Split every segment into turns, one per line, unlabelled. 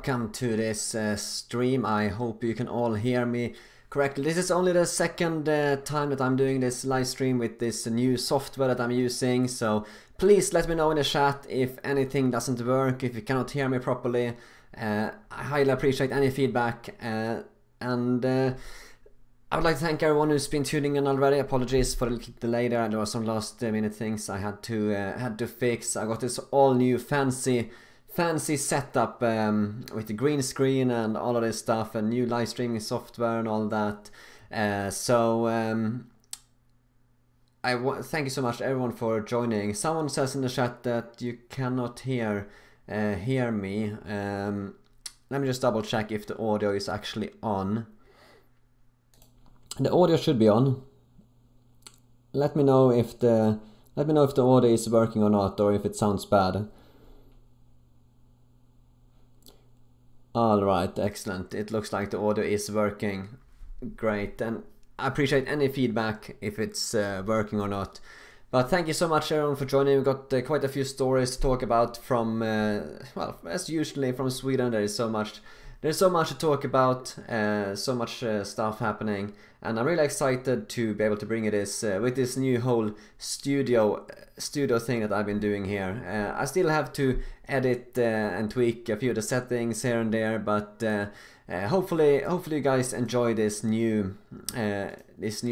welcome to this stream. I hope you can all hear me correctly. This is only the second time that I'm doing this live stream with this new software that I'm using, so please let me know in the chat if anything doesn't work, if you cannot hear me properly. I highly appreciate any feedback, and I would like to thank everyone who's been tuning in already. Apologies for the little delay there. There were some last minute things I had to fix. I got this all new fancy setup with the green screen and all of this stuff, and new live streaming software and all that. Thank you so much everyone for joining. Someone says in the chat that you cannot hear me. Let me just double check if the audio is actually on. The audio should be on. Let me know if the audio is working or not, or if it sounds bad. Alright, excellent. It looks like the audio is working. Great, and I appreciate any feedback if it's working or not. But thank you so much everyone for joining. We've got quite a few stories to talk about from, well, as usually from Sweden. There's so much to talk about, so much stuff happening, and I'm really excited to be able to bring you this with this new whole studio thing that I've been doing here. I still have to edit and tweak a few of the settings here and there, but hopefully you guys enjoy this new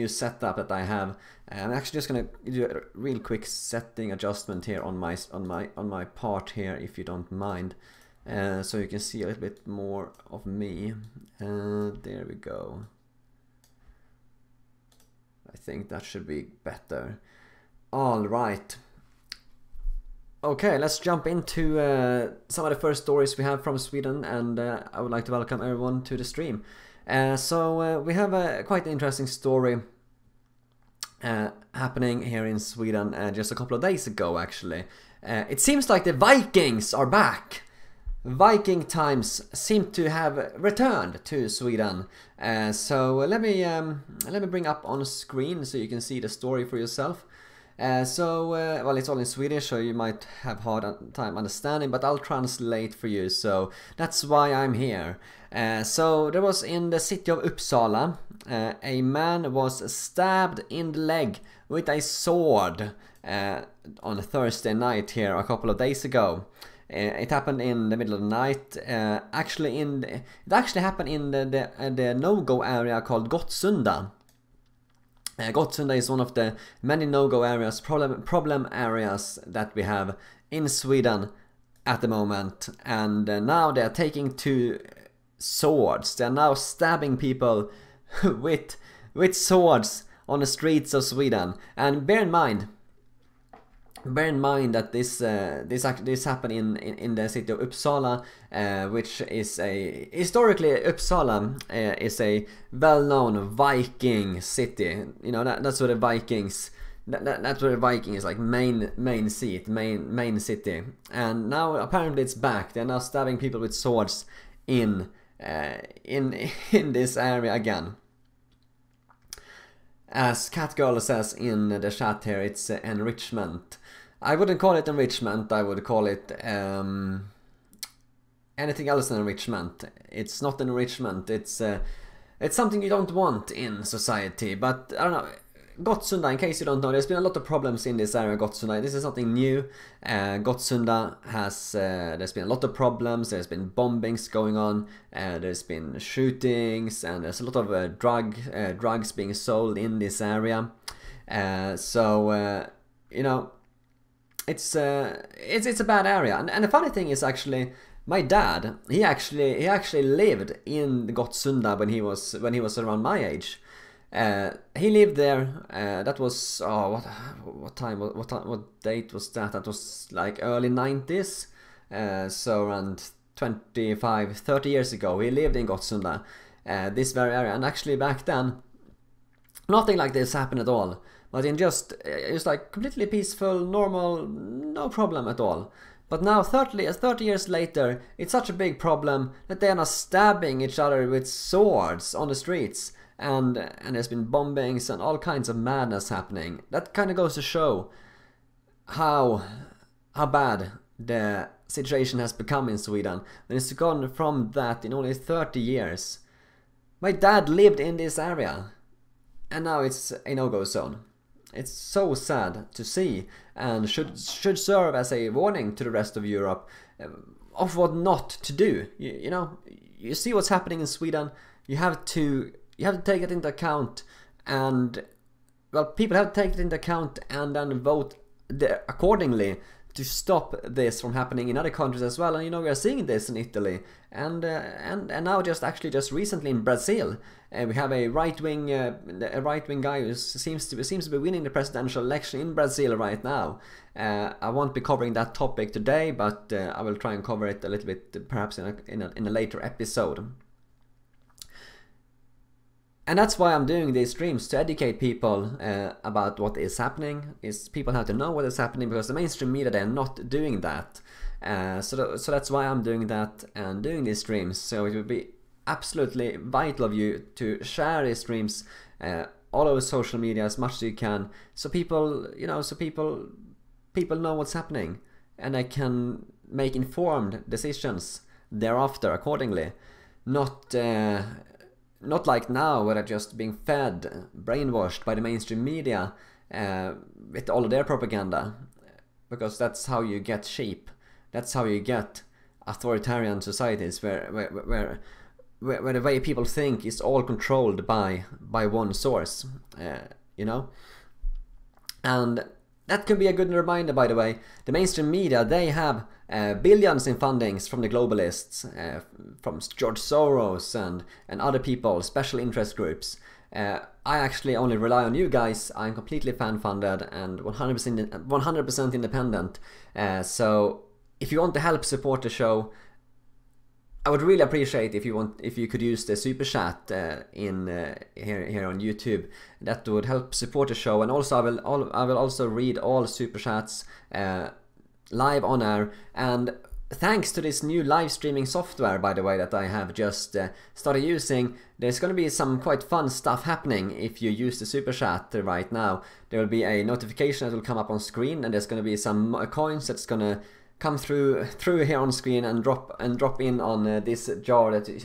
setup that I have. I'm actually just gonna do a real quick setting adjustment here on my part here, if you don't mind. So you can see a little bit more of me. There we go. I think that should be better. All right. Okay, let's jump into some of the first stories we have from Sweden, and I would like to welcome everyone to the stream. So we have a quite interesting story happening here in Sweden just a couple of days ago, actually. It seems like the Vikings are back. Viking times seem to have returned to Sweden. So let me bring up on screen so you can see the story for yourself. Well, it's all in Swedish, so you might have hard time understanding, but I'll translate for you. So that's why I'm here. So there was in the city of Uppsala, a man was stabbed in the leg with a sword on a Thursday night here a couple of days ago. It happened in the middle of the night. It actually happened in the no-go area called Gottsunda. Gottsunda is one of the many no-go areas, problem areas that we have in Sweden at the moment. And now they are taking to swords. They are now stabbing people with swords on the streets of Sweden. And bear in mind that this happened in the city of Uppsala, which is historically Uppsala is a well-known Viking city. You know, that's where the Vikings. That's where the Viking is like main city. And now apparently it's back. They're now stabbing people with swords in this area again. As Catgirl says in the chat here, it's enrichment. I wouldn't call it enrichment, I would call it anything else than enrichment. It's not enrichment, it's something you don't want in society. But I don't know, Gottsunda, in case you don't know, there's been a lot of problems in this area, Gottsunda. This is nothing new. Gottsunda has, there's been a lot of problems, there's been bombings going on, there's been shootings, and there's a lot of drugs being sold in this area. You know, it's a bad area. And the funny thing is, actually, my dad, he actually lived in Gottsunda when he was around my age. He lived there. That was what date was that? That was like early 90s. So around 25-30 years ago, he lived in Gottsunda, this very area. And actually back then, nothing like this happened at all. But it was like completely peaceful, normal, no problem at all. But now 30 years later, it's such a big problem that they are now stabbing each other with swords on the streets. And there's been bombings and all kinds of madness happening. That kind of goes to show how bad the situation has become in Sweden. And it's gone from that in only 30 years. My dad lived in this area, and now it's a no-go zone. It's so sad to see, and should serve as a warning to the rest of Europe of what not to do. You know, you see what's happening in Sweden. You have to take it into account, and well, people have to take it into account and then vote accordingly to stop this from happening in other countries as well. And you know, we are seeing this in Italy, and now just recently in Brazil, we have a right-wing guy who seems to be winning the presidential election in Brazil right now. I won't be covering that topic today, but I will try and cover it a little bit, perhaps in a later episode. And that's why I'm doing these streams, to educate people about what is happening. People have to know what is happening, because the mainstream media, they're not doing that. So that's why I'm doing that and doing these streams. So it would be absolutely vital of you to share these streams all over social media as much as you can, so people know what's happening, and they can make informed decisions thereafter accordingly. Not like now, where they're just being fed, brainwashed by the mainstream media with all of their propaganda, because that's how you get sheep. That's how you get authoritarian societies, where the way people think is all controlled by one source, you know. And that can be a good reminder, by the way. The mainstream media, they have billions in fundings from the globalists, from George Soros and other people, special interest groups. I actually only rely on you guys. I'm completely fan-funded and 100% independent. So if you want to help support the show, I would really appreciate if you could use the super chat here on YouTube. That would help support the show, and also I will also read all super chats live on air. And thanks to this new live streaming software, by the way, that I have just started using, there's going to be some quite fun stuff happening if you use the super chat right now. There will be a notification that will come up on screen, and there's going to be some coins that's going to come through here on screen and drop in on this jar that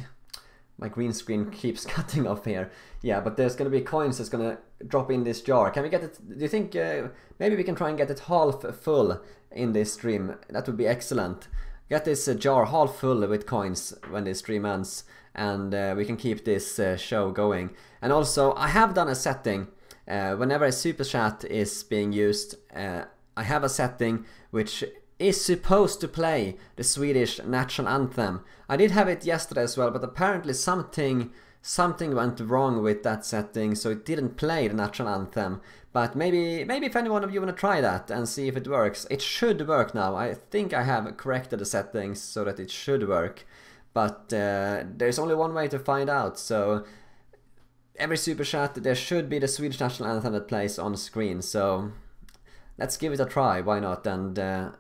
my green screen keeps cutting off here. Yeah, but there's gonna be coins that's gonna drop in this jar. Can we get it? Do you think maybe we can try and get it half full in this stream? That would be excellent. Get this jar half full with coins when this stream ends, and we can keep this show going. And also, I have done a setting whenever a super chat is being used. I have a setting which is supposed to play the Swedish national anthem. I did have it yesterday as well, but apparently something went wrong with that setting, so it didn't play the national anthem. But maybe if any one of you want to try that and see if it works. It should work now. I think I have corrected the settings so that it should work, but there's only one way to find out. So every super chat, there should be the Swedish national anthem that plays on screen. So let's give it a try. Why not? And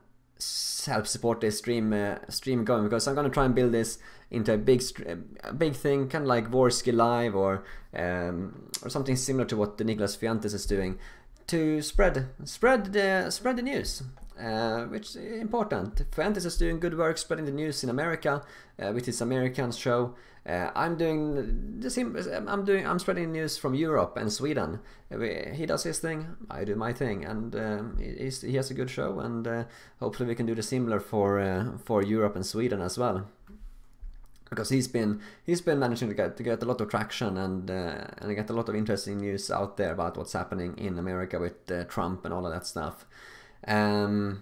help support this stream going, because I'm gonna try and build this into a big thing, kind of like Vorsky Live or something similar to what Nicholas Fiantes is doing, to spread the news, which is important. Fiantes is doing good work spreading the news in America with his American show. I'm doing the same. I'm spreading news from Europe and Sweden. He does his thing, I do my thing, and he has a good show. And hopefully we can do the similar for Europe and Sweden as well, because he's been managing to get a lot of traction and get a lot of interesting news out there about what's happening in America with Trump and all of that stuff. All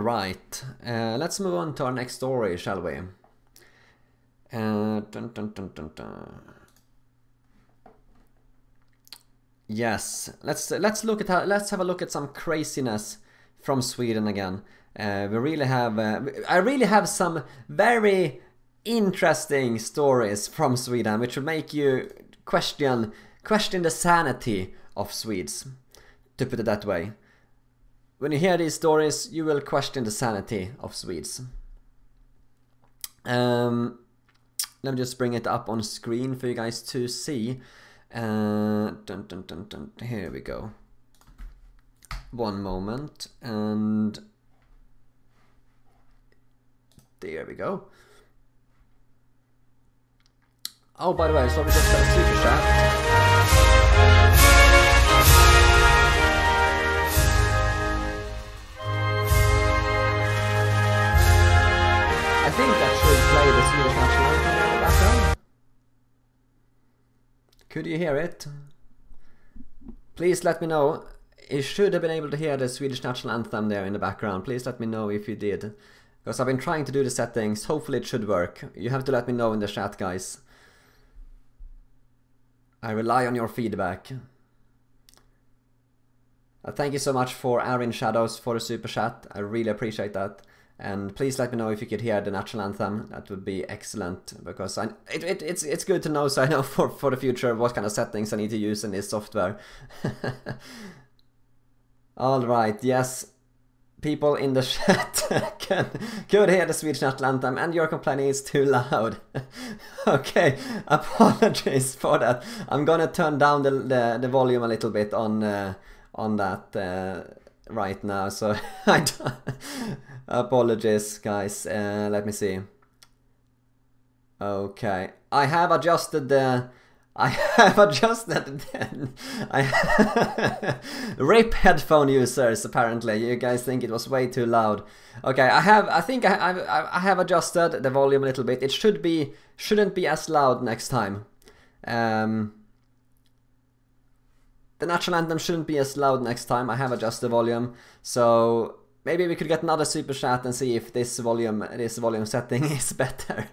right, let's move on to our next story, shall we? Yes, let's have a look at some craziness from Sweden again. I really have some very interesting stories from Sweden, which will make you question the sanity of Swedes, to put it that way. When you hear these stories, you will question the sanity of Swedes. Let me just bring it up on screen for you guys to see. Here we go. One moment. And There we go. Oh, by the way, so we just got a super chat. I think that should play the Swedish national anthem in the background. Could you hear it? Please let me know. You should have been able to hear the Swedish national anthem there in the background. Please let me know if you did. Because I've been trying to do the settings. Hopefully it should work. You have to let me know in the chat, guys. I rely on your feedback. Thank you so much for Arin Shadows for the super chat. I really appreciate that. And please let me know if you could hear the national anthem. That would be excellent, because it's good to know, so I know for the future what kind of settings I need to use in this software. Alright, yes. People in the chat could hear the Swedish national anthem, and you're complaining it's too loud. Okay, apologies for that. I'm gonna turn down the volume a little bit on that right now, so I don't, apologies, guys. Let me see. Okay, I have adjusted the. RIP headphone users, apparently. You guys think it was way too loud. Okay, I think I have adjusted the volume a little bit. It shouldn't be as loud next time. The national anthem shouldn't be as loud next time. I have adjusted the volume, so maybe we could get another super chat and see if this volume setting is better.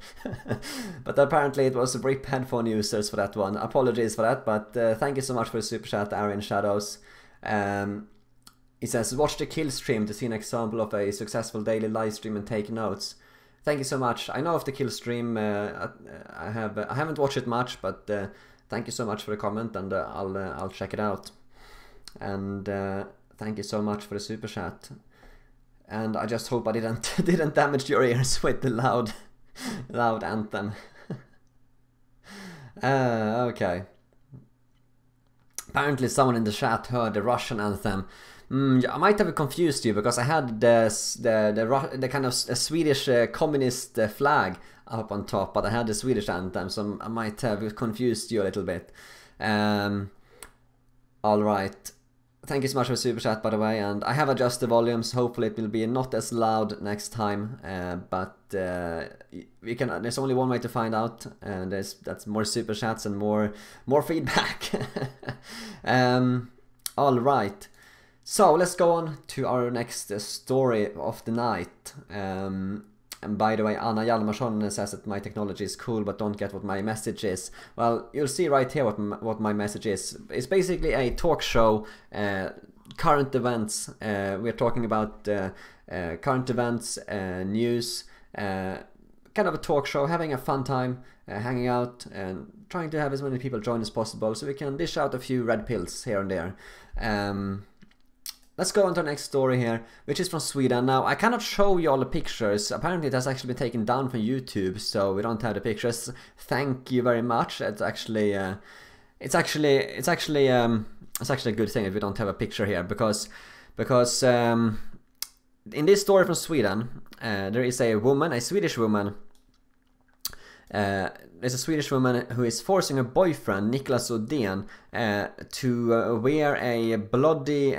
But apparently it was RIP headphone users for that one. Apologies for that, but thank you so much for the super chat, Aaron Shadows. He says, watch the kill stream to see an example of a successful daily live stream and take notes. Thank you so much. I know of the kill stream. I haven't watched it much, but thank you so much for the comment, and I'll check it out. And thank you so much for the super chat. And I just hope I didn't damage your ears with the loud anthem. Okay. Apparently someone in the chat heard the Russian anthem. I might have confused you, because I had the kind of Swedish communist flag up on top, but I had the Swedish anthem, so I might have confused you a little bit. Alright. Thank you so much for the super chat, by the way, and I have adjusted the volumes. Hopefully it will be not as loud next time, but we can. There's only one way to find out, and that's more super chats and more feedback. All right, so let's go on to our next story of the night. And by the way, Anna Hjalmarsson says that my technology is cool, but don't get what my message is. Well, you'll see right here what my message is. It's basically a talk show, current events. We're talking about current events, news, kind of a talk show, having a fun time, hanging out, and trying to have as many people join as possible, so we can dish out a few red pills here and there. Let's go on to our next story here, which is from Sweden. Now, I cannot show you all the pictures. Apparently it has actually been taken down from YouTube, so we don't have the pictures. Thank you very much. It's actually a good thing if we don't have a picture here, because in this story from Sweden, there is a Swedish woman. There's a Swedish woman who is forcing her boyfriend, Niklas Odén, to wear a bloody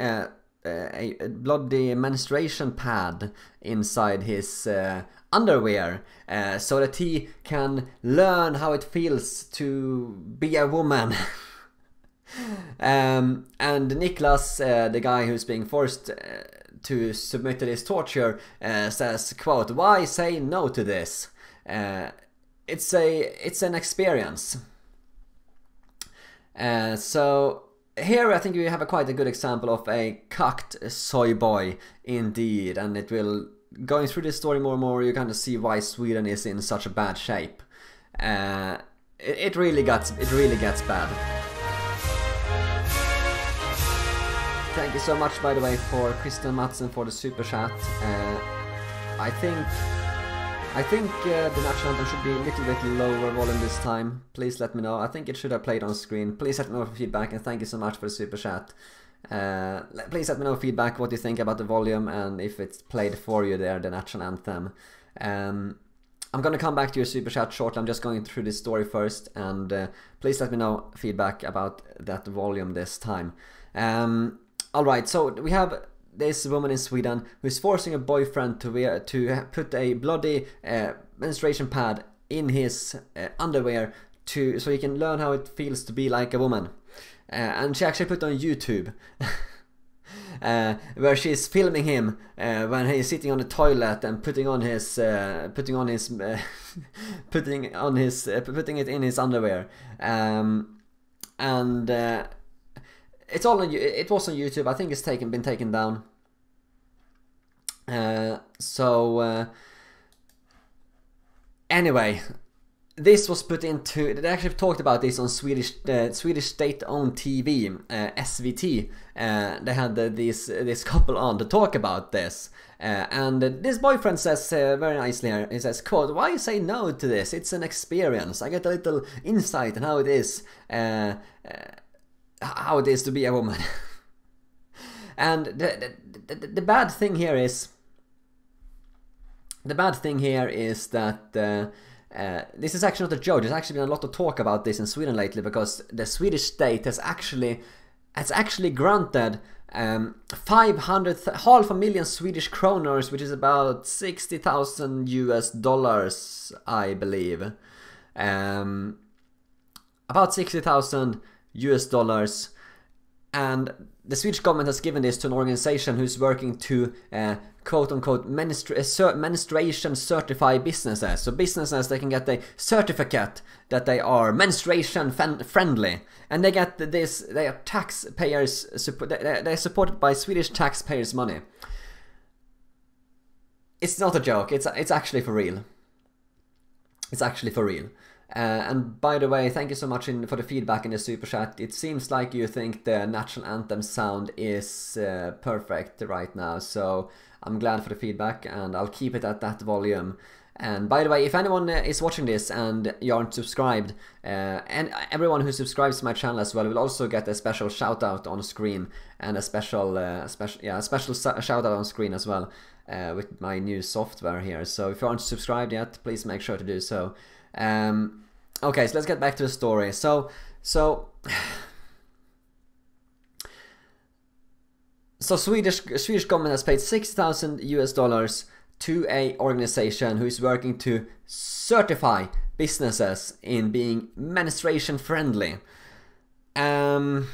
menstruation pad inside his underwear, so that he can learn how it feels to be a woman. And Niklas, the guy who's being forced to submit to this torture, says, quote, "Why say no to this? It's an experience." So here I think we have quite a good example of a cucked soy boy indeed, and it will, going through this story more and more, you kind of see why Sweden is in such a bad shape. It really gets bad. Thank you so much, by the way, for Christian Matsen for the super chat. I think the national anthem should be a little bit lower volume this time. Please let me know. I think it should have played on screen. Please let me know for feedback, and thank you so much for the super chat. Please let me know feedback, what you think about the volume, and if it's played for you there, the national anthem. I'm gonna come back to your super chat shortly. I'm just going through this story first, and please let me know feedback about that volume this time. Alright, so we have this woman in Sweden who's forcing a boyfriend to put a bloody menstruation pad in his underwear so he can learn how it feels to be like a woman. And she actually put it on YouTube. Where she's filming him when he's sitting on the toilet and putting it in his underwear. It was on YouTube. I think it's been taken down. Anyway, this was put into. They actually talked about this on Swedish state-owned TV, SVT. They had this couple on to talk about this, and this boyfriend says very nicely here. He says, "Quote: Why say no to this? It's an experience. I get a little insight on how it is to be a woman." And the bad thing here is that this is actually not a joke. There's actually been a lot of talk about this in Sweden lately, because the Swedish state has actually granted $500,000 Swedish kronors, which is about $60,000 I believe. About $60,000, and the Swedish government has given this to an organization who's working to quote-unquote menstruation certified businesses. So businesses, they can get a certificate that they are menstruation friendly, and they get this. They are taxpayers. They're supported by Swedish taxpayers' money. It's not a joke. It's actually for real. It's actually for real. And by the way, thank you so much for the feedback in the super chat. It seems like you think the national anthem sound is perfect right now, so I'm glad for the feedback, and I'll keep it at that volume. And by the way, if anyone is watching this and you aren't subscribed, and everyone who subscribes to my channel as well will also get a special shout out on screen, and a special shout out on screen as well with my new software here. So if you aren't subscribed yet, please make sure to do so. Okay, so let's get back to the story. So Swedish government has paid $60,000 to a organization who is working to certify businesses in being menstruation friendly. You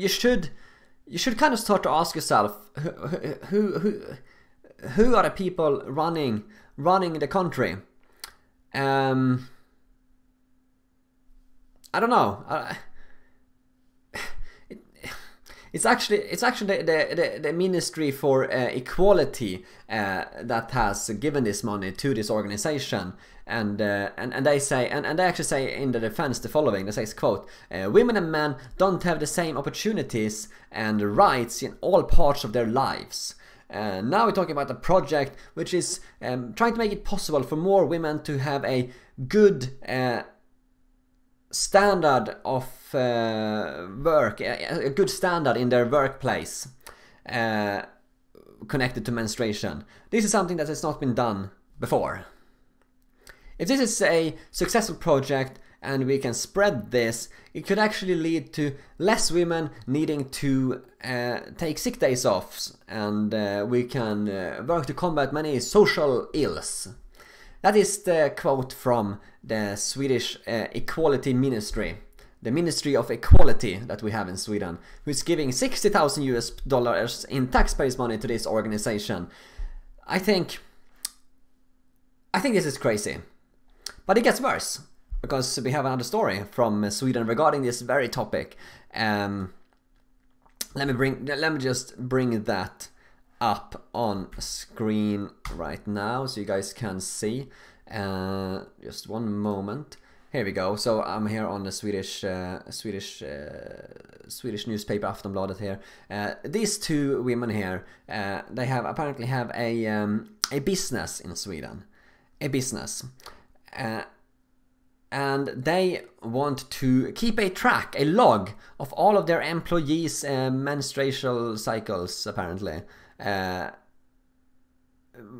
should kind of start to ask yourself, who are the people running the country? I don't know. It's actually the Ministry for Equality that has given this money to this organization, and they say, and they actually say in the defense the following. They say, quote, "Women and men don't have the same opportunities and rights in all parts of their lives." Now we're talking about a project which is trying to make it possible for more women to have a good standard of work, a good standard in their workplace connected to menstruation. This is something that has not been done before. If this is a successful project and we can spread this, it could actually lead to less women needing to take sick days off, and we can work to combat many social ills. That is the quote from the Swedish Equality Ministry, the Ministry of Equality that we have in Sweden, who is giving $60,000 in taxpayers' money to this organization. I think this is crazy, but it gets worse, because we have another story from Sweden regarding this very topic. Let me just bring that up on screen right now so you guys can see. Just one moment. Here we go. So I'm here on the Swedish newspaper Aftonbladet here. These two women here, they apparently have a business in Sweden, a business. And they want to keep a log of all of their employees' menstrual cycles, apparently.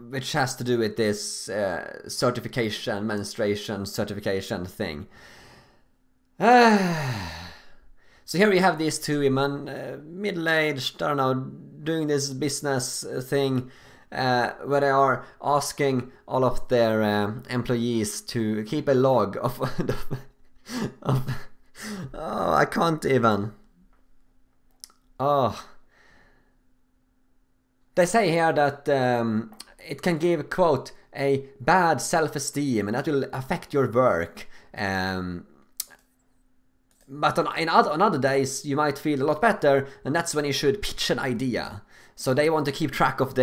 which has to do with this certification, menstruation certification thing. So here we have these two women, middle-aged, I don't know, doing this business thing, where they are asking all of their employees to keep a log of, of oh, I can't even. Oh. They say here that it can give, quote, a bad self-esteem and that will affect your work. But on other days you might feel a lot better, and that's when you should pitch an idea. So they want to keep track of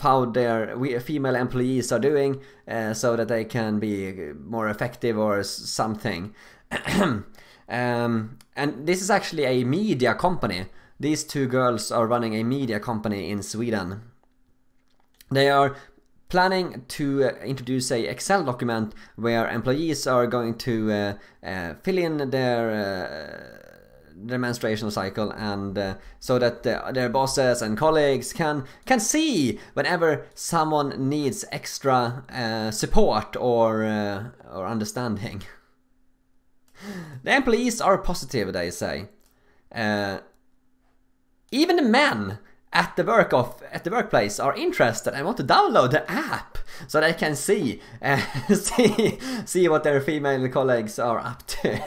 how their female employees are doing, so that they can be more effective or something. And this is actually a media company. These two girls are running a media company in Sweden. They are planning to introduce a Excel document where employees are going to fill in their menstruation cycle, and so that their bosses and colleagues can see whenever someone needs extra support or understanding. The employees are positive, they say. Even the men at the workplace are interested and want to download the app so they can see what their female colleagues are up to.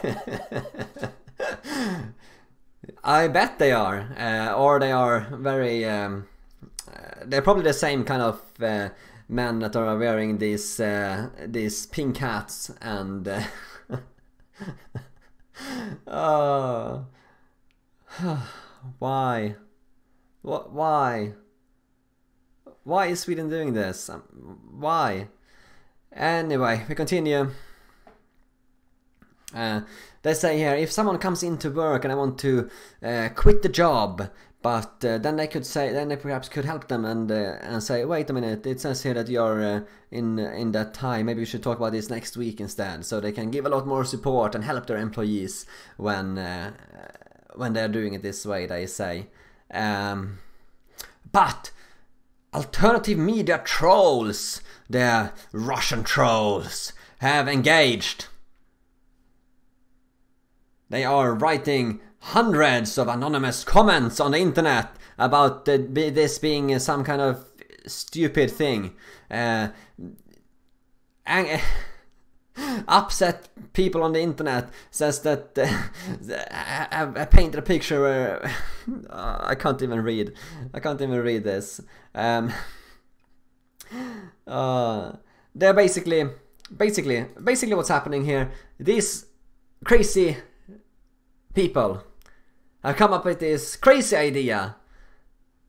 I bet they are, or they are very. They're probably the same kind of men that are wearing these pink hats and. Oh. Why? What? Why? Why is Sweden doing this? Why? Anyway, we continue. They say here, if someone comes into work and I want to quit the job, but then they perhaps could help them and say, wait a minute, it says here that you're in that time. Maybe we should talk about this next week instead, so they can give a lot more support and help their employees when they're doing it this way, they say. But alternative media trolls, the Russian trolls, have engaged. They are writing hundreds of anonymous comments on the internet about this being some kind of stupid thing. Upset people on the internet says that I painted a picture where I can't even read this. They're basically what's happening here. These crazy people have come up with this crazy idea,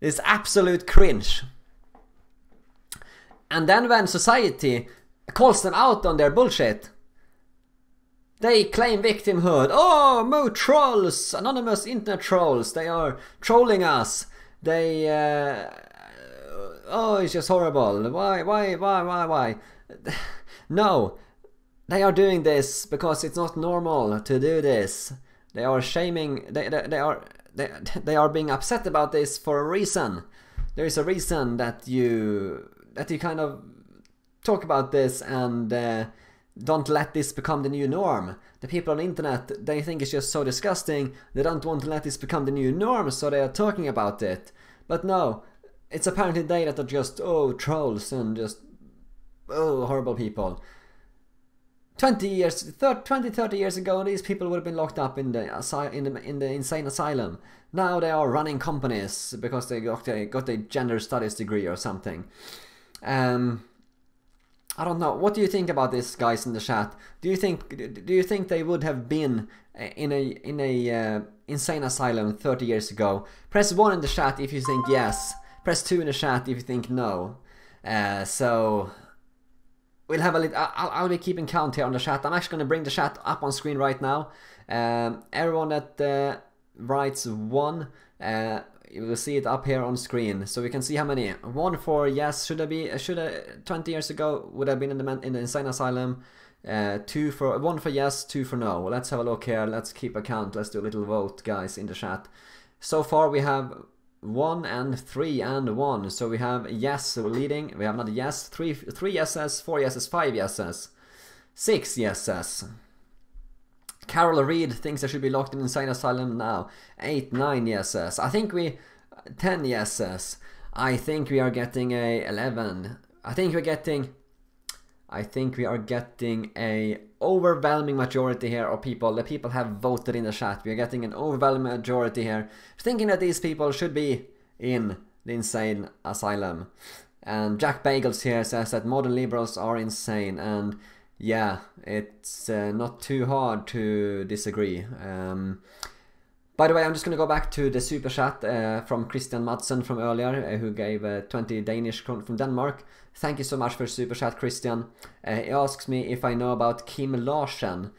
this absolute cringe, and then when society calls them out on their bullshit, they claim victimhood. Oh, more trolls, anonymous internet trolls, they are trolling us. They oh, it's just horrible. Why? No, they are doing this because it's not normal to do this. They are shaming. They are being upset about this for a reason. There is a reason that you kind of talk about this and don't let this become the new norm. The people on the internet, they think it's just so disgusting. They don't want to let this become the new norm, so they are talking about it. But no, it's apparently they that are just trolls and just horrible people. 30 years ago, these people would have been locked up in the insane asylum. Now they are running companies because they got a gender studies degree or something. I don't know. What do you think about this, guys, in the chat? Do you think they would have been in a insane asylum 30 years ago? Press 1 in the chat if you think yes. Press 2 in the chat if you think no. So we'll have a little. I'll be keeping count here on the chat. I'm actually going to bring the chat up on screen right now. Everyone that writes 1. You will see it up here on screen, so we can see how many. 1 for yes. Should 20 years ago would have been in the insane asylum. 1 for yes, 2 for no. Well, let's have a look here. Let's keep a count. Let's do a little vote, guys, in the chat. So far we have 1 and 3 and 1. So we have yes leading. We have another yes, 3 yeses, 4 yeses, 5 yeses, 6 yeses. Carol Reed thinks I should be locked in insane asylum now. 8, 9 yeses. I think we 10 yeses. I think we are getting a 11. I think we are getting a overwhelming majority here of people. The people have voted in the chat. We are getting an overwhelming majority here, thinking that these people should be in the insane asylum. And Jack Bagels here says that modern liberals are insane, and yeah, it's not too hard to disagree. By the way, I'm just going to go back to the super chat from Christian Madsen from earlier, who gave 20 Danish kroner from Denmark. Thank you so much for super chat, Christian. He asks me if I know about Kim Larsen.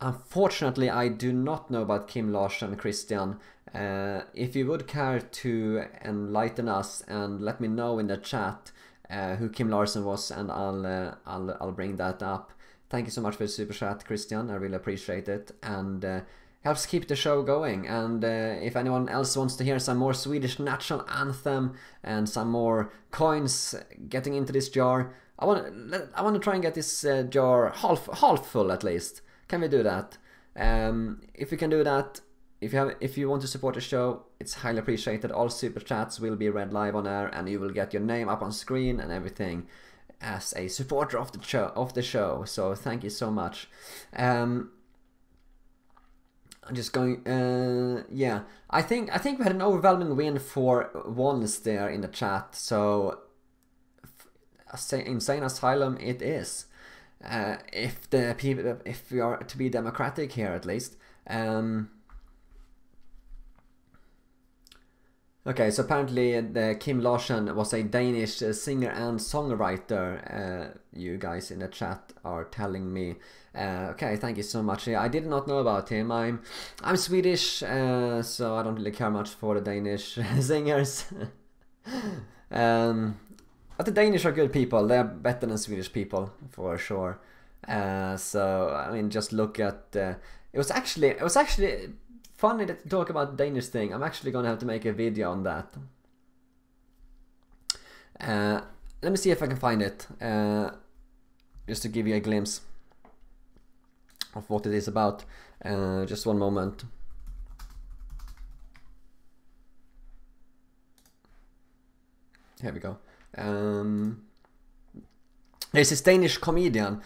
Unfortunately, I do not know about Kim Larsen, Christian. If you would care to enlighten us and let me know in the chat who Kim Larsen was, and I'll bring that up. Thank you so much for the super chat, Christian. I really appreciate it, and helps keep the show going. And if anyone else wants to hear some more Swedish national anthem and some more coins getting into this jar, I want to try and get this jar half full at least. Can we do that? If we can do that, if you want to support the show, it's highly appreciated. All super chats will be read live on air, and you will get your name up on screen and everything as a supporter of the show. So thank you so much. I'm just going. Yeah, I think we had an overwhelming win for once there in the chat. So insane asylum it is. If we are to be democratic here, at least. Okay, so apparently Kim Larsen was a Danish singer and songwriter. You guys in the chat are telling me. Okay, thank you so much. I did not know about him. I'm Swedish, so I don't really care much for the Danish singers. But the Danish are good people. They're better than Swedish people for sure. So I mean, just look at. It was actually funny to talk about the Danish thing. I'm actually gonna have to make a video on that. Let me see if I can find it, just to give you a glimpse of what it is about. Just one moment. Here we go. There's this Danish comedian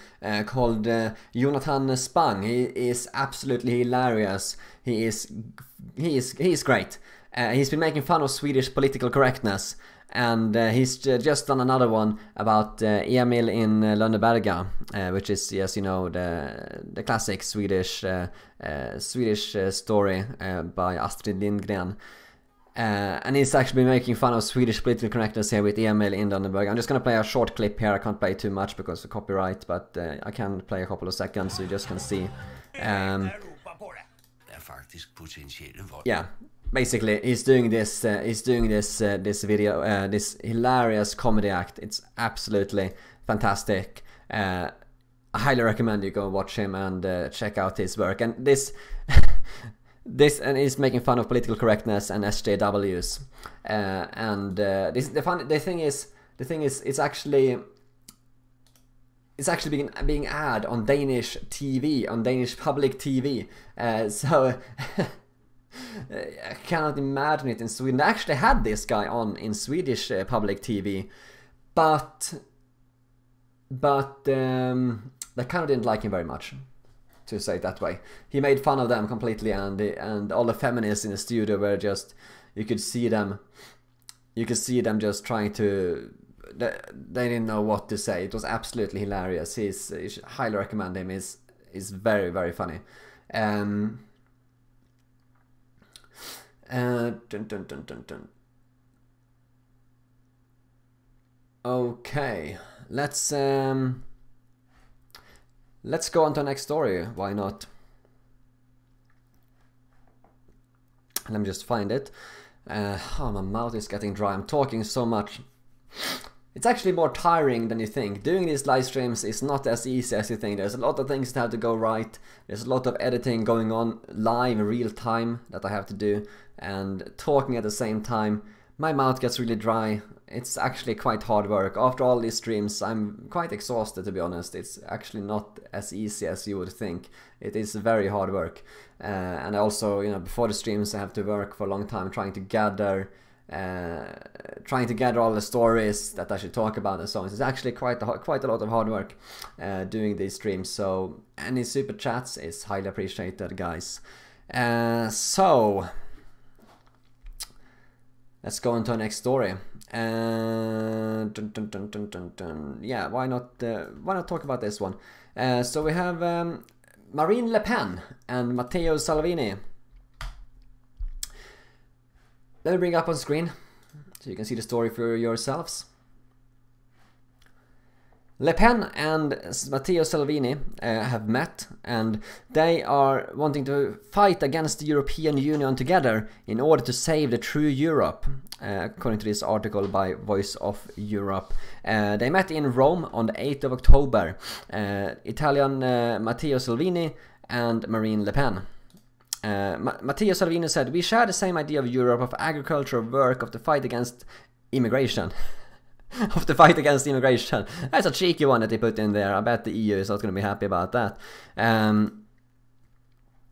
called Jonathan Spang. He is absolutely hilarious. He is great. He's been making fun of Swedish political correctness, and he's just done another one about Emil in Lönneberga, which is, yes, you know, the classic Swedish story by Astrid Lindgren. And he's actually making fun of Swedish political correctness here with Emil in Lönneberga. I'm just going to play a short clip here. I can't play too much because of copyright, but I can play a couple of seconds so you just can see. Yeah, basically he's doing this video, this hilarious comedy act. It's absolutely fantastic. I highly recommend you go watch him and check out his work. And this and he's making fun of political correctness and SJWs. The thing is, it's actually being aired on Danish TV, on Danish public TV. So I cannot imagine it in Sweden. They actually had this guy on in Swedish public TV, but they kind of didn't like him very much, to say it that way. He made fun of them completely, and all the feminists in the studio were just, you could see them just trying to, they didn't know what to say. It was absolutely hilarious. I highly recommend him. He's very, very funny. Dun, dun, dun, dun, dun. Okay, let's go on to the next story. Why not? Let me just find it. Oh, my mouth is getting dry. I'm talking so much. it's actually more tiring than you think. Doing these live streams is not as easy as you think. There's a lot of things that have to go right. There's a lot of editing going on live in real time that I have to do, and talking at the same time. My mouth gets really dry. It's actually quite hard work. After all these streams, I'm quite exhausted, to be honest. It's actually not as easy as you would think. It is very hard work. And also, before the streams I have to work for a long time trying to gather all the stories that I should talk about and so on. It's actually quite a lot of hard work doing these streams. So any super chats is highly appreciated, guys. So let's go on to our next story. Yeah, why not talk about this one? So we have Marine Le Pen and Matteo Salvini. Let me bring it up on screen so you can see the story for yourselves. Le Pen and Matteo Salvini have met, and they are wanting to fight against the European Union together in order to save the true Europe, according to this article by Voice of Europe. They met in Rome on the 8th of October, Italian Matteo Salvini and Marine Le Pen. Matteo Salvini said, "We share the same idea of Europe, of agriculture, of work, of the fight against immigration." Of the fight against immigration. That's a cheeky one that they put in there. I bet the EU is not going to be happy about that.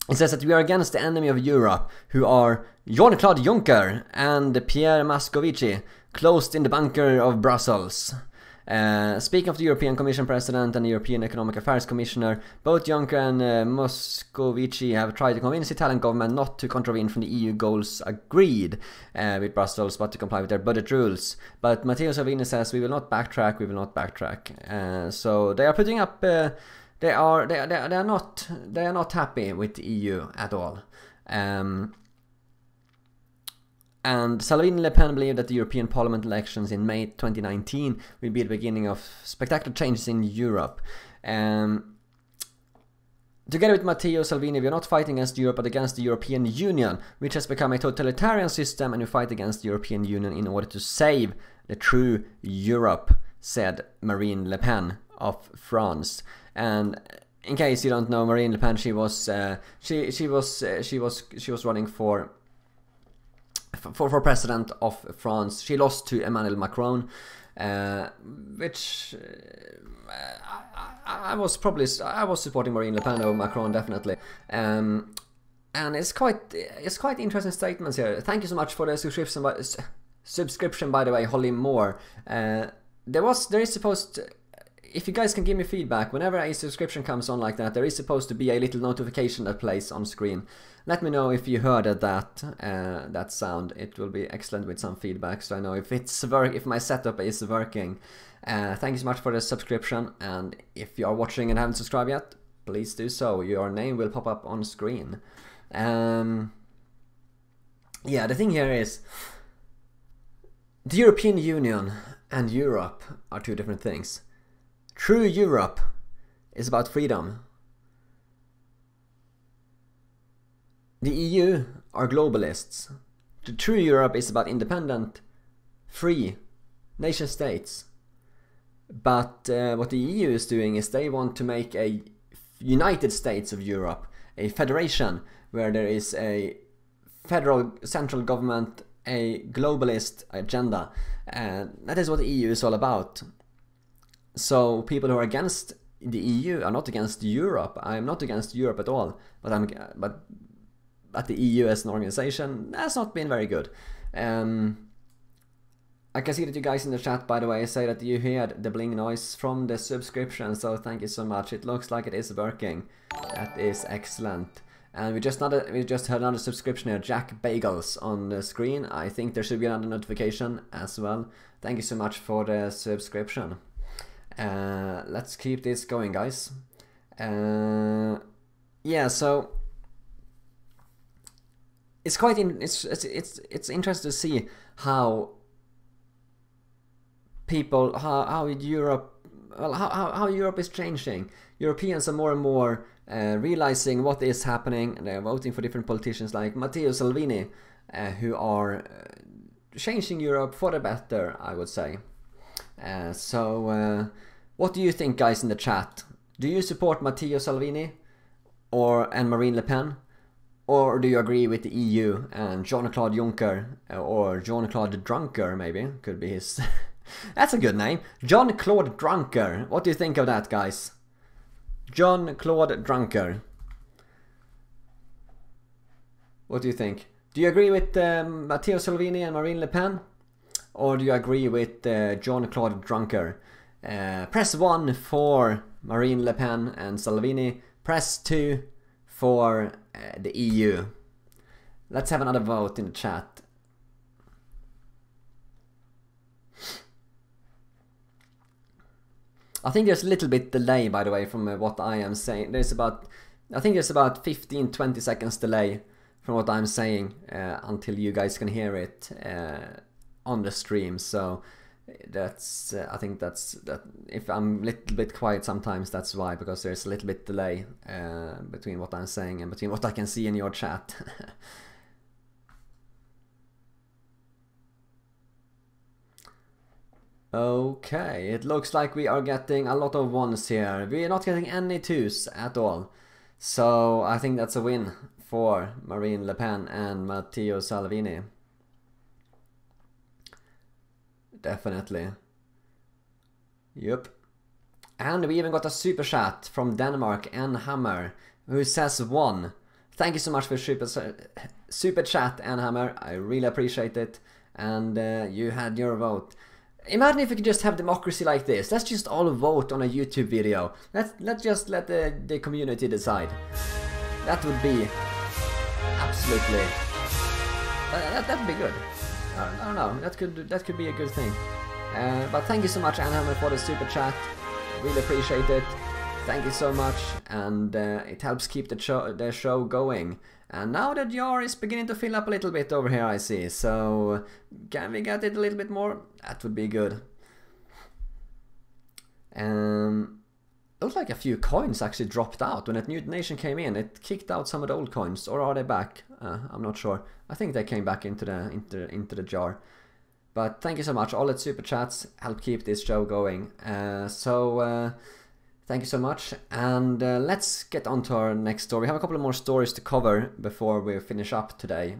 It says that we are against the enemy of Europe, who are Jean-Claude Juncker and Pierre Moscovici, closed in the bunker of Brussels. Speaking of the European Commission President and the European Economic Affairs Commissioner, both Juncker and Moscovici have tried to convince the Italian government not to contravene from the EU goals agreed with Brussels, but to comply with their budget rules. But Matteo Salvini says, "We will not backtrack. We will not backtrack." So they are putting up. They are not happy with the EU at all. And Salvini and Le Pen believe that the European Parliament elections in May 2019 will be the beginning of spectacular changes in Europe. Together with Matteo Salvini, we are not fighting against Europe but against the European Union, which has become a totalitarian system, and we fight against the European Union in order to save the true Europe, said Marine Le Pen of France. And in case you don't know, Marine Le Pen, she was running for president of France. She lost to Emmanuel Macron, which I was supporting Marine Le Pen over Macron, definitely. And it's quite interesting statements here. Thank you so much for the subscription, by the way, Holly Moore. If you guys can give me feedback, whenever a subscription comes on like that, there is supposed to be a little notification that plays on screen. Let me know if you heard that sound. It will be excellent with some feedback, so I know if my setup is working. Thank you so much for the subscription, and if you are watching and haven't subscribed yet, please do so. Your name will pop up on screen. Yeah, the thing here is, the European Union and Europe are two different things. True Europe is about freedom. The EU are globalists. The true Europe is about independent, free nation states. But what the EU is doing is they want to make a United States of Europe, a federation where there is a federal central government, a globalist agenda. That is what the EU is all about. So people who are against the EU are not against Europe. I am not against Europe at all, but the EU as an organization has not been very good. I can see that you guys in the chat, by the way, say that you heard the bling noise from the subscription, so thank you so much. It looks like it is working. That is excellent. And we just heard another subscription here, Jack Bagels, on the screen. I think there should be another notification as well. Thank you so much for the subscription. Let's keep this going, guys. Yeah, so it's quite it's interesting to see how Europe is changing. Europeans are more and more realizing what is happening, and they're voting for different politicians like Matteo Salvini, who are changing Europe for the better, I would say. What do you think, guys, in the chat? Do you support Matteo Salvini and Marine Le Pen? Or do you agree with the EU and Jean-Claude Juncker, or Jean-Claude Drunker, maybe? Could be his... That's a good name. Jean-Claude Drunker. What do you think of that, guys? Jean-Claude Drunker. What do you think? Do you agree with Matteo Salvini and Marine Le Pen? Or do you agree with Jean-Claude Drunker? Press 1 for Marine Le Pen and Salvini. Press 2 for the EU. Let's have another vote in the chat. I think there's a little bit delay, by the way, from what I am saying. I think there's about 15-20 seconds delay from what I'm saying until you guys can hear it on the stream. So that's I think that if I'm a little bit quiet sometimes, that's why, because there's a little bit delay between what I'm saying and between what I can see in your chat. Okay, it looks like we are getting a lot of ones here. We are not getting any twos at all. So I think that's a win for Marine Le Pen and Matteo Salvini. Definitely. Yup. And we even got a super chat from Denmark and Hammer, who says 1. Thank you so much for super chat, and Hammer. I really appreciate it. And you had your vote. Imagine if we could just have democracy like this. Let's just all vote on a YouTube video. Let's just let the community decide. That would be absolutely... That'd be good. I don't know. That could be a good thing. But thank you so much, Anhammer, for the super chat. Really appreciate it. Thank you so much, and it helps keep the show going. And now the jar is beginning to fill up a little bit over here, I see. So can we get it a little bit more? That would be good. Looks like a few coins actually dropped out when that new donation came in. It kicked out some of the old coins, or are they back? I'm not sure. I think they came back into the jar. But thank you so much. All the super chats help keep this show going. Thank you so much, and let's get on to our next story. We have a couple of more stories to cover before we finish up today.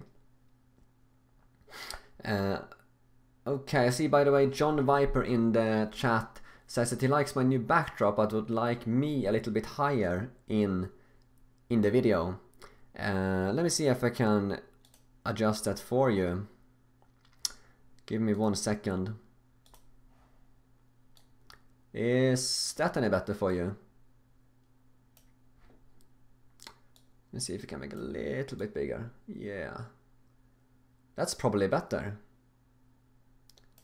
Okay, I see, by the way, John Viper in the chat says that he likes my new backdrop but would like me a little bit higher in the video. Let me see if I can adjust that for you. Give me 1 second. Is that any better for you? Let's see if we can make it a little bit bigger. Yeah. That's probably better.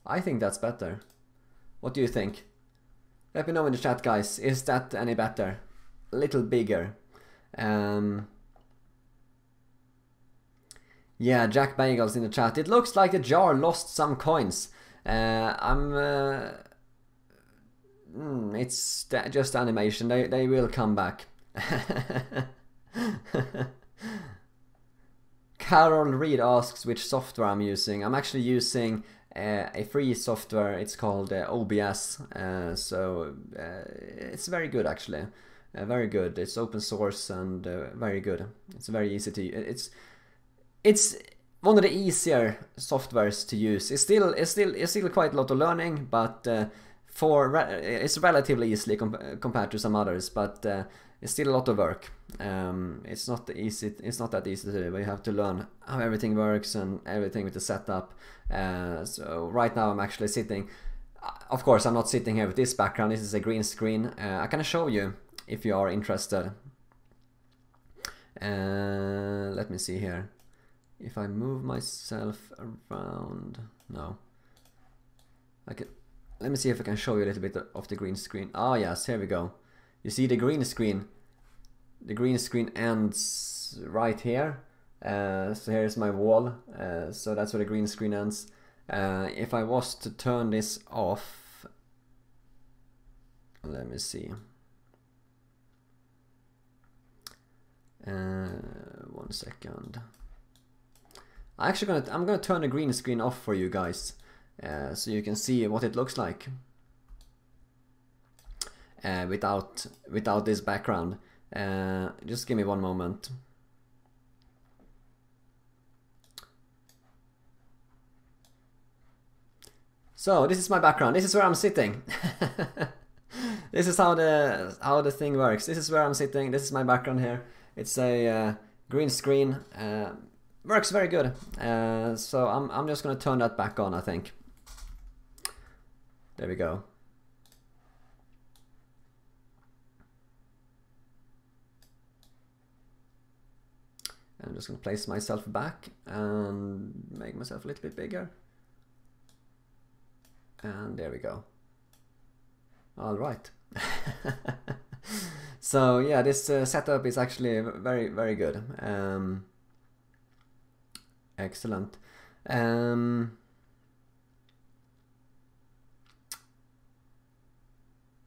I think that's better. What do you think? Let me know in the chat, guys. Is that any better? A little bigger. Yeah, Jack Bagels in the chat. It looks like the jar lost some coins. It's just animation. They will come back. Carol Reed asks which software I'm using. I'm actually using a free software. It's called OBS. It's very good, actually. Very good. It's open source and very good. It's very easy to use. It's one of the easier softwares to use. It's still quite a lot of learning, but it's relatively easily compared to some others, but it's still a lot of work. It's not easy. It's not that easy to do. You have to learn how everything works and everything with the setup. So right now I'm actually sitting. Of course, I'm not sitting here with this background. This is a green screen. I can show you if you are interested. Let me see here. If I move myself around, no. Let me see if I can show you a little bit of the green screen. Ah, yes, here we go. You see the green screen? The green screen ends right here. So here's my wall. So that's where the green screen ends. If I was to turn this off, let me see. 1 second. I'm gonna turn the green screen off for you guys, so you can see what it looks like. without this background. Just give me one moment. So this is my background. This is where I'm sitting. This is how the thing works. This is where I'm sitting. This is my background here. It's a green screen. Works very good. So I'm just gonna turn that back on, I think. There we go. I'm just gonna place myself back and make myself a little bit bigger. And there we go. All right. So yeah, this setup is actually very, very good. Excellent. I'm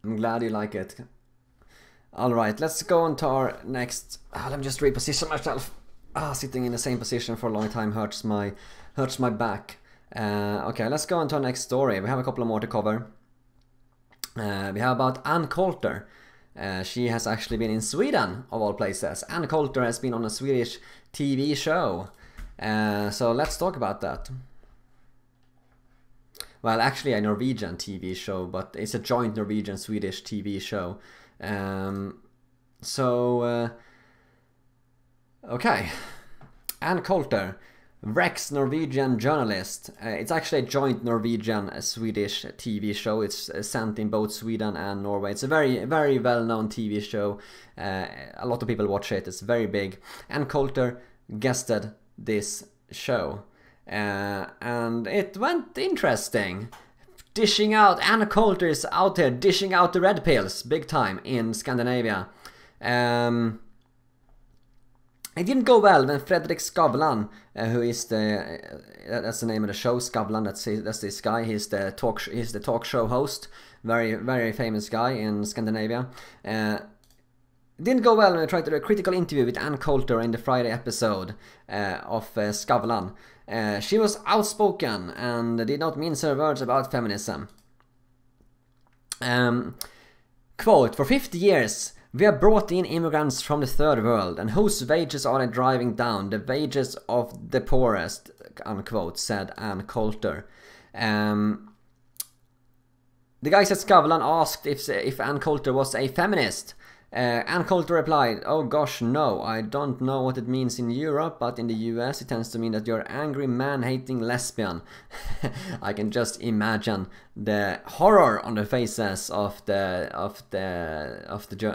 glad you like it. All right, let's go on to our next. Let me just reposition myself. Sitting in the same position for a long time hurts my back. Okay, let's go on to our next story. We have a couple more to cover. We have about Ann Coulter. She has actually been in Sweden, of all places. Ann Coulter has been on a Swedish TV show. So let's talk about that. Well, actually a Norwegian TV show, but it's a joint Norwegian-Swedish TV show. Okay. Ann Coulter, Rex Norwegian journalist. It's actually a joint Norwegian-Swedish TV show. It's sent in both Sweden and Norway. It's a very, very well-known TV show. A lot of people watch it. It's very big. Ann Coulter guested this show. And it went interesting. Dishing out, Ann Coulter is out here dishing out the red pills big time in Scandinavia. It didn't go well when Fredrik Skavlan, who is that's the name of the show, Skavlan, that's this guy, he's the talk show host, very, very famous guy in Scandinavia. It didn't go well when I tried to do a critical interview with Ann Coulter in the Friday episode of Skavlan. She was outspoken and did not mince her words about feminism. Quote, "For 50 years, we have brought in immigrants from the third world, and whose wages are they driving down? The wages of the poorest," unquote, said Ann Coulter. The guy said Skavlan asked if Ann Coulter was a feminist. Ann Coulter replied, "Oh gosh, no, I don't know what it means in Europe, but in the US it tends to mean that you're an angry man-hating lesbian." I can just imagine the horror on the faces of the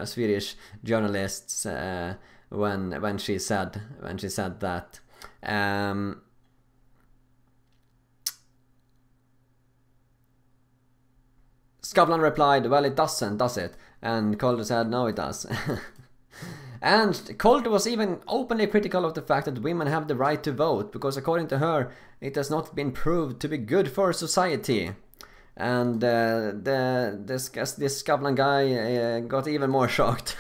Swedish journalists when she said that. Skavlan replied, "Well, it doesn't, does it?" And Coulter said, "No, it does." And Coulter was even openly critical of the fact that women have the right to vote, because according to her, it has not been proved to be good for society. And this Skavlan guy got even more shocked.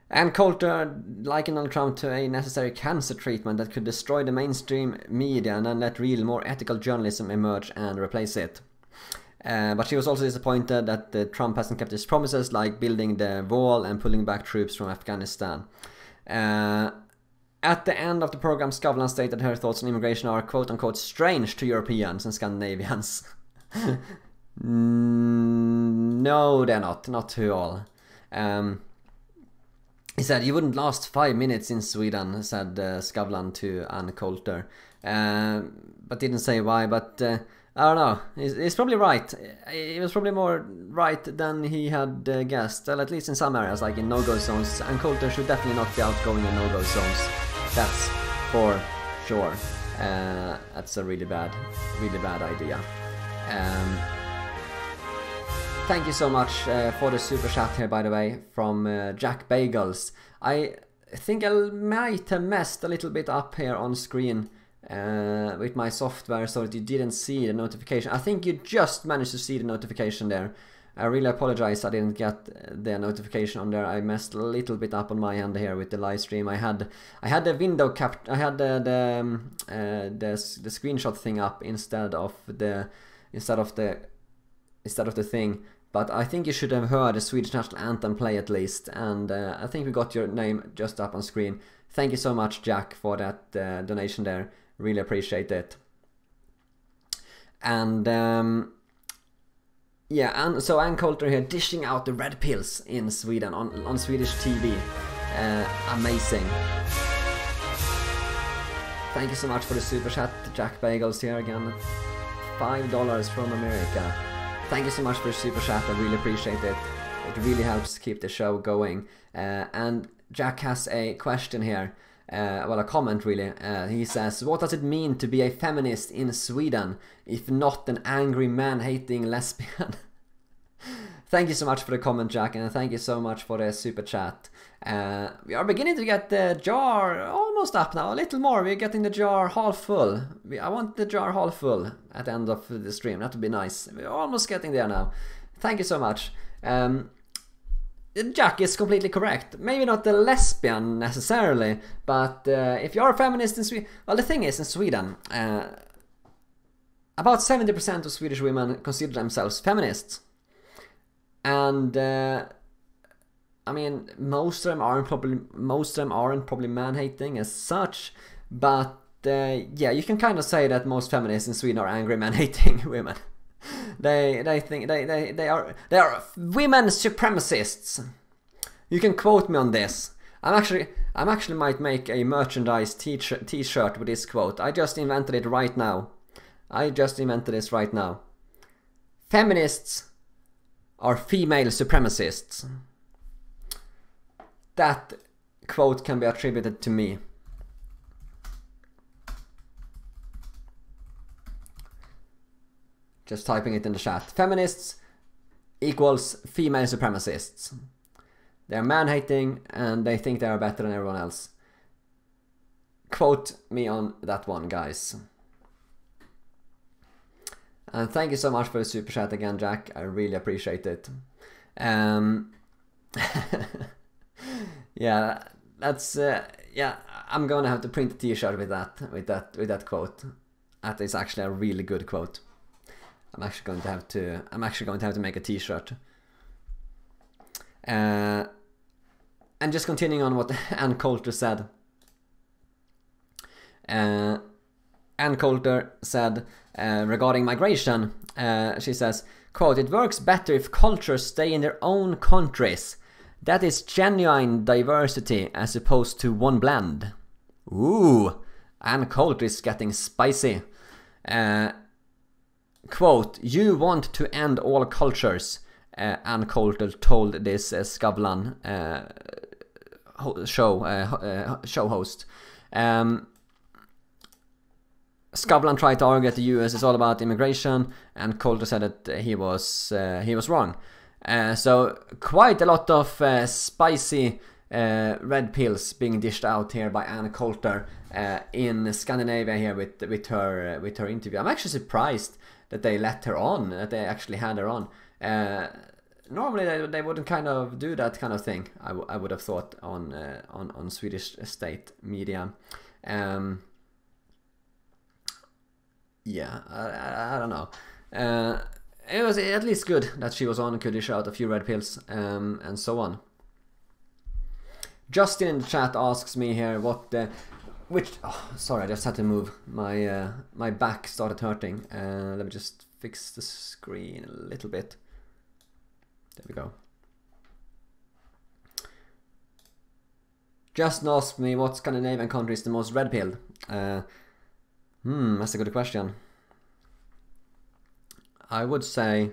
And Coulter likened Donald Trump to a necessary cancer treatment that could destroy the mainstream media and then let real, more ethical journalism emerge and replace it. But she was also disappointed that Trump hasn't kept his promises, like building the wall and pulling back troops from Afghanistan. At the end of the program, Skavlan stated her thoughts on immigration are quote-unquote strange to Europeans and Scandinavians. No, they're not to all. He said, "You wouldn't last 5 minutes in Sweden," said Skavlan to Ann Coulter. But didn't say why, but I don't know. He's probably right. He was probably more right than he had guessed. Well, at least in some areas, like in no-go zones. Ann Coulter should definitely not be outgoing in no-go zones. That's for sure. That's a really bad idea. Thank you so much for the super chat here, by the way, from Jack Bagels. I think I might have messed a little bit up here on screen with my software so that you didn't see the notification. I think you just managed to see the notification there. I really apologize I didn't get the notification on there. I messed a little bit up on my end here with the live stream. I had the window cap. I had the screenshot thing up instead of the instead of the thing. But I think you should have heard the Swedish national anthem play at least. And I think we got your name just up on screen. Thank you so much, Jack, for that donation there. Really appreciate it. And yeah, and so Ann Coulter here dishing out the red pills in Sweden on Swedish TV. Amazing. Thank you so much for the super chat, Jack Bagels here again. $5 from America. Thank you so much for the super chat, I really appreciate it. It really helps keep the show going. And Jack has a question here, well, a comment really. He says, what does it mean to be a feminist in Sweden, if not an angry man-hating lesbian? Thank you so much for the comment, Jack, and thank you so much for the super chat. We are beginning to get the jar almost up now, a little more. We're getting the jar half full. I want the jar half full at the end of the stream. That would be nice. We're almost getting there now. Thank you so much. Jack is completely correct. Maybe not the lesbian necessarily, but if you're a feminist in Sweden... Well, the thing is, in Sweden, about 70% of Swedish women consider themselves feminists. And I mean, most of them aren't probably man-hating as such, but yeah, you can kind of say that most feminists in Sweden are angry man-hating women. They think they are women supremacists. You can quote me on this. I'm actually might make a merchandise t-shirt with this quote. I just invented it right now. Feminists are female supremacists. That quote can be attributed to me. Just typing it in the chat. Feminists equals female supremacists. They're man-hating and they think they are better than everyone else. Quote me on that one, guys. And thank you so much for the super chat again, Jack. I really appreciate it. Yeah, that's yeah. I'm gonna have to print a T-shirt with that quote. That is actually a really good quote. I'm actually going to have to make a T-shirt. And just continuing on what Ann Coulter said. Ann Coulter said regarding migration, she says, quote, "It works better if cultures stay in their own countries. That is genuine diversity as opposed to one blend." Ooh, Ann Coulter is getting spicy. Quote, "You want to end all cultures," Ann Coulter told this Skavlan show host. Skavlan tried to argue that the US is all about immigration, and Coulter said that he was wrong. So quite a lot of spicy red pills being dished out here by Ann Coulter in Scandinavia here with her interview. I'm actually surprised that they let her on, that they actually had her on. Normally they wouldn't kind of do that kind of thing. I would have thought on Swedish state media. Yeah, I don't know. It was at least good that she was on and could dish out a few red pills and so on. Justin in the chat asks me here sorry, I just had to move. My back started hurting. Let me just fix the screen a little bit. There we go. Justin asked me what Scandinavian country is the most red-pilled. That's a good question. I would say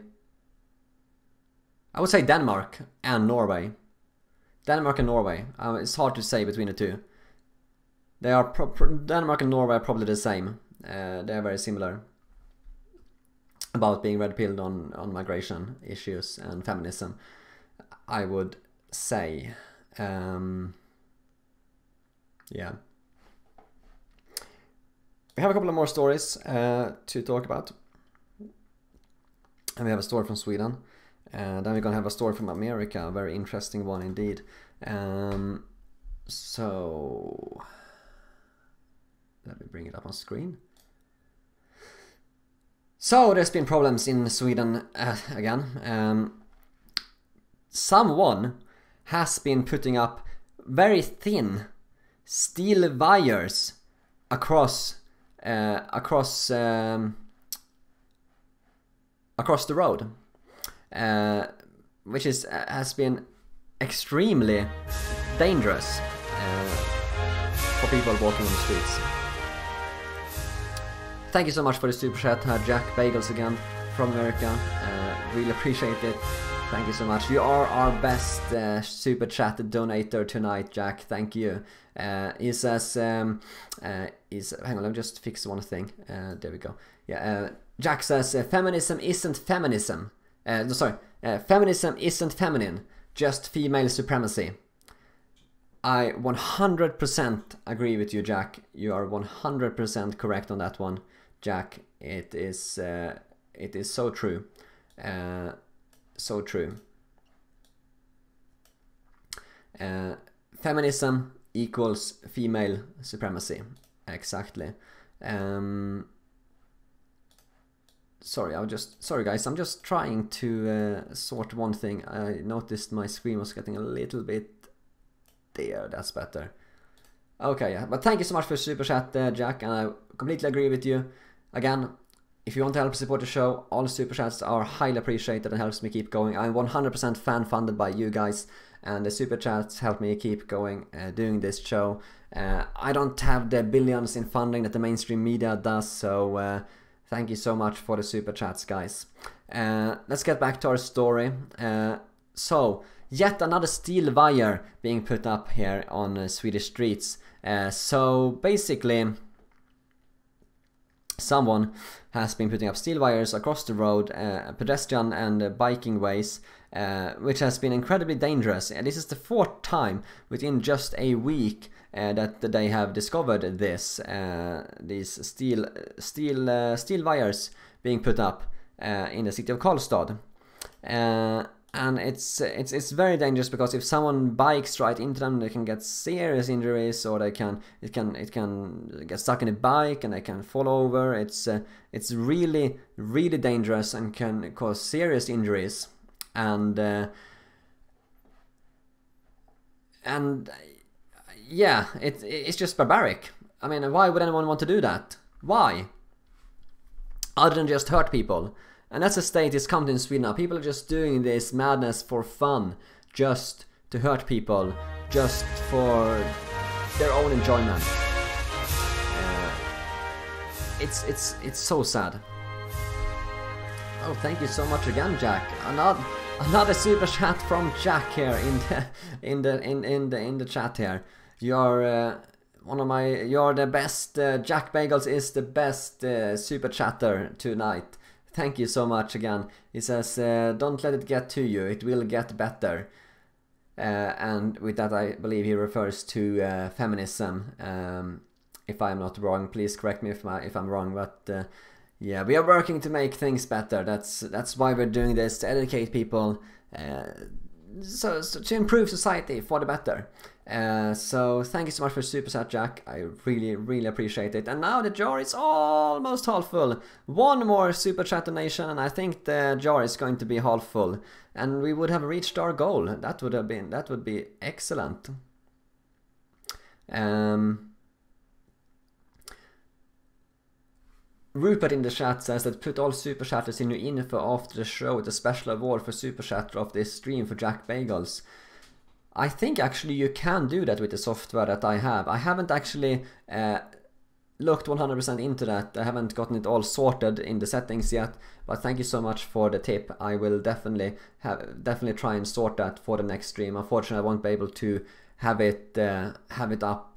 Denmark and Norway. Denmark and Norway. It's hard to say between the two. They are Denmark and Norway are probably the same. They are very similar about being red-pilled on migration issues and feminism, I would say. Yeah. We have a couple of more stories to talk about. And we have a story from Sweden. Then we're going to have a story from America, a very interesting one indeed. So let me bring it up on screen. So there's been problems in Sweden again. Someone has been putting up very thin steel wires across the road, which has been extremely dangerous for people walking on the streets. Thank you so much for the super chat, Jack Bagels again from America. Really appreciate it. Thank you so much. You are our best super chat donator tonight, Jack. Thank you. He says, hang on, let me just fix one thing. There we go. Yeah, Jack says, feminism isn't feminism. Feminism isn't feminine, just female supremacy. I 100% agree with you, Jack. You are 100% correct on that one, Jack. It is so true. So true. Feminism equals female supremacy. Exactly. Sorry guys, I'm just trying to sort one thing. I noticed my screen was getting a little bit there. That's better. Okay, yeah. But thank you so much for the super chat, Jack, and I completely agree with you. Again, if you want to help support the show, all super chats are highly appreciated and helps me keep going. I'm 100% fan funded by you guys, and the super chats help me keep going doing this show. I don't have the billions in funding that the mainstream media does, so thank you so much for the super chats, guys. Let's get back to our story. So, yet another steel wire being put up here on Swedish streets. So basically, someone has been putting up steel wires across the road, pedestrian and biking ways, which has been incredibly dangerous. And this is the 4th time within just a week that they have discovered this, these steel wires being put up in the city of Karlstad. And it's very dangerous, because if someone bikes right into them, they can get serious injuries, or it can get stuck in a bike and they can fall over. It's really dangerous and can cause serious injuries. And yeah, it's just barbaric. I mean, why would anyone want to do that? Why? Other than just hurt people. And that's the state it's come to in Sweden now. People are just doing this madness for fun, just to hurt people, just for their own enjoyment. It's so sad. Oh, thank you so much again, Jack. Another super chat from Jack here in the chat here. You're you're the best. Jack Bagels is the best super chatter tonight. Thank you so much again. He says, don't let it get to you, it will get better. And with that, I believe he refers to feminism. If I'm not wrong, please correct me if I'm wrong. But yeah, we are working to make things better. That's why we're doing this, to educate people, so to improve society for the better. So thank you so much for super chat, Jack. I really appreciate it. And now the jar is almost half full. One more super chat donation and I think the jar is going to be half full, and we would have reached our goal. That would be excellent. Rupert in the chat says that put all super chatters in your info after the show with a special award for super chatter of this stream for Jack Bagels. I think actually you can do that with the software that I have. I haven't actually looked 100% into that. I haven't gotten it all sorted in the settings yet, but thank you so much for the tip. I will definitely try and sort that for the next stream. Unfortunately, I won't be able to have it up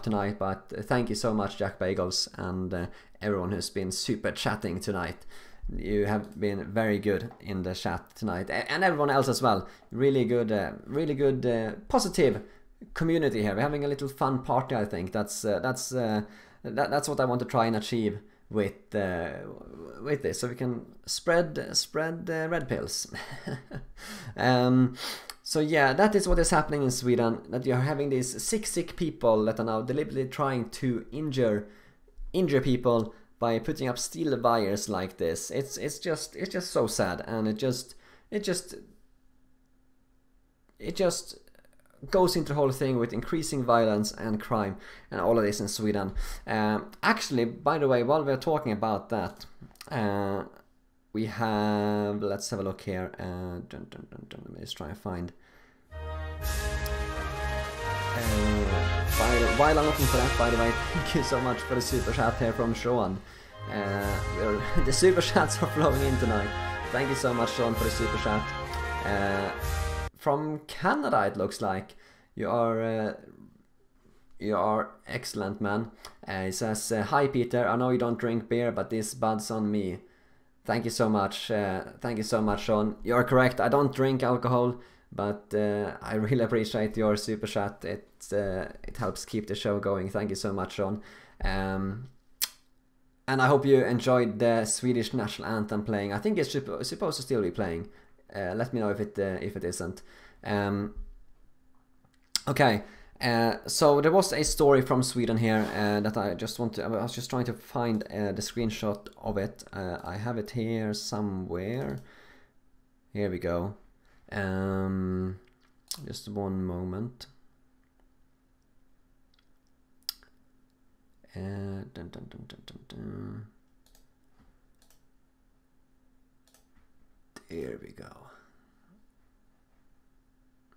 tonight, but thank you so much, Jack Bagels, and everyone who's been super chatting tonight. You have been very good in the chat tonight, and everyone else as well. Really good, positive community here. We're having a little fun party. I think that's what I want to try and achieve with this, so we can spread red pills. So yeah, that is what is happening in Sweden. That you are having these sick people that are now deliberately trying to injure people by putting up steel wires like this. It's just so sad, and it just goes into the whole thing with increasing violence and crime and all of this in Sweden. Actually, by the way, while we're talking about that, we have, let's have a look here. Let me just try and find. While I'm looking for that, by the way, thank you so much for the super chat here from Sean. The super chats are flowing in tonight. Thank you so much, Sean, for the super chat. From Canada, it looks like. You are excellent, man. He says, "Hi Peter, I know you don't drink beer, but this bud's on me." Thank you so much. Thank you so much, Sean. You are correct. I don't drink alcohol, but I really appreciate your super chat. It helps keep the show going. Thank you so much, Sean. And I hope you enjoyed the Swedish national anthem playing. I think it's supposed to still be playing. Let me know if it isn't. Okay. So there was a story from Sweden here that I was just trying to find the screenshot of it. I have it here somewhere. Here we go. Just one moment. There we go.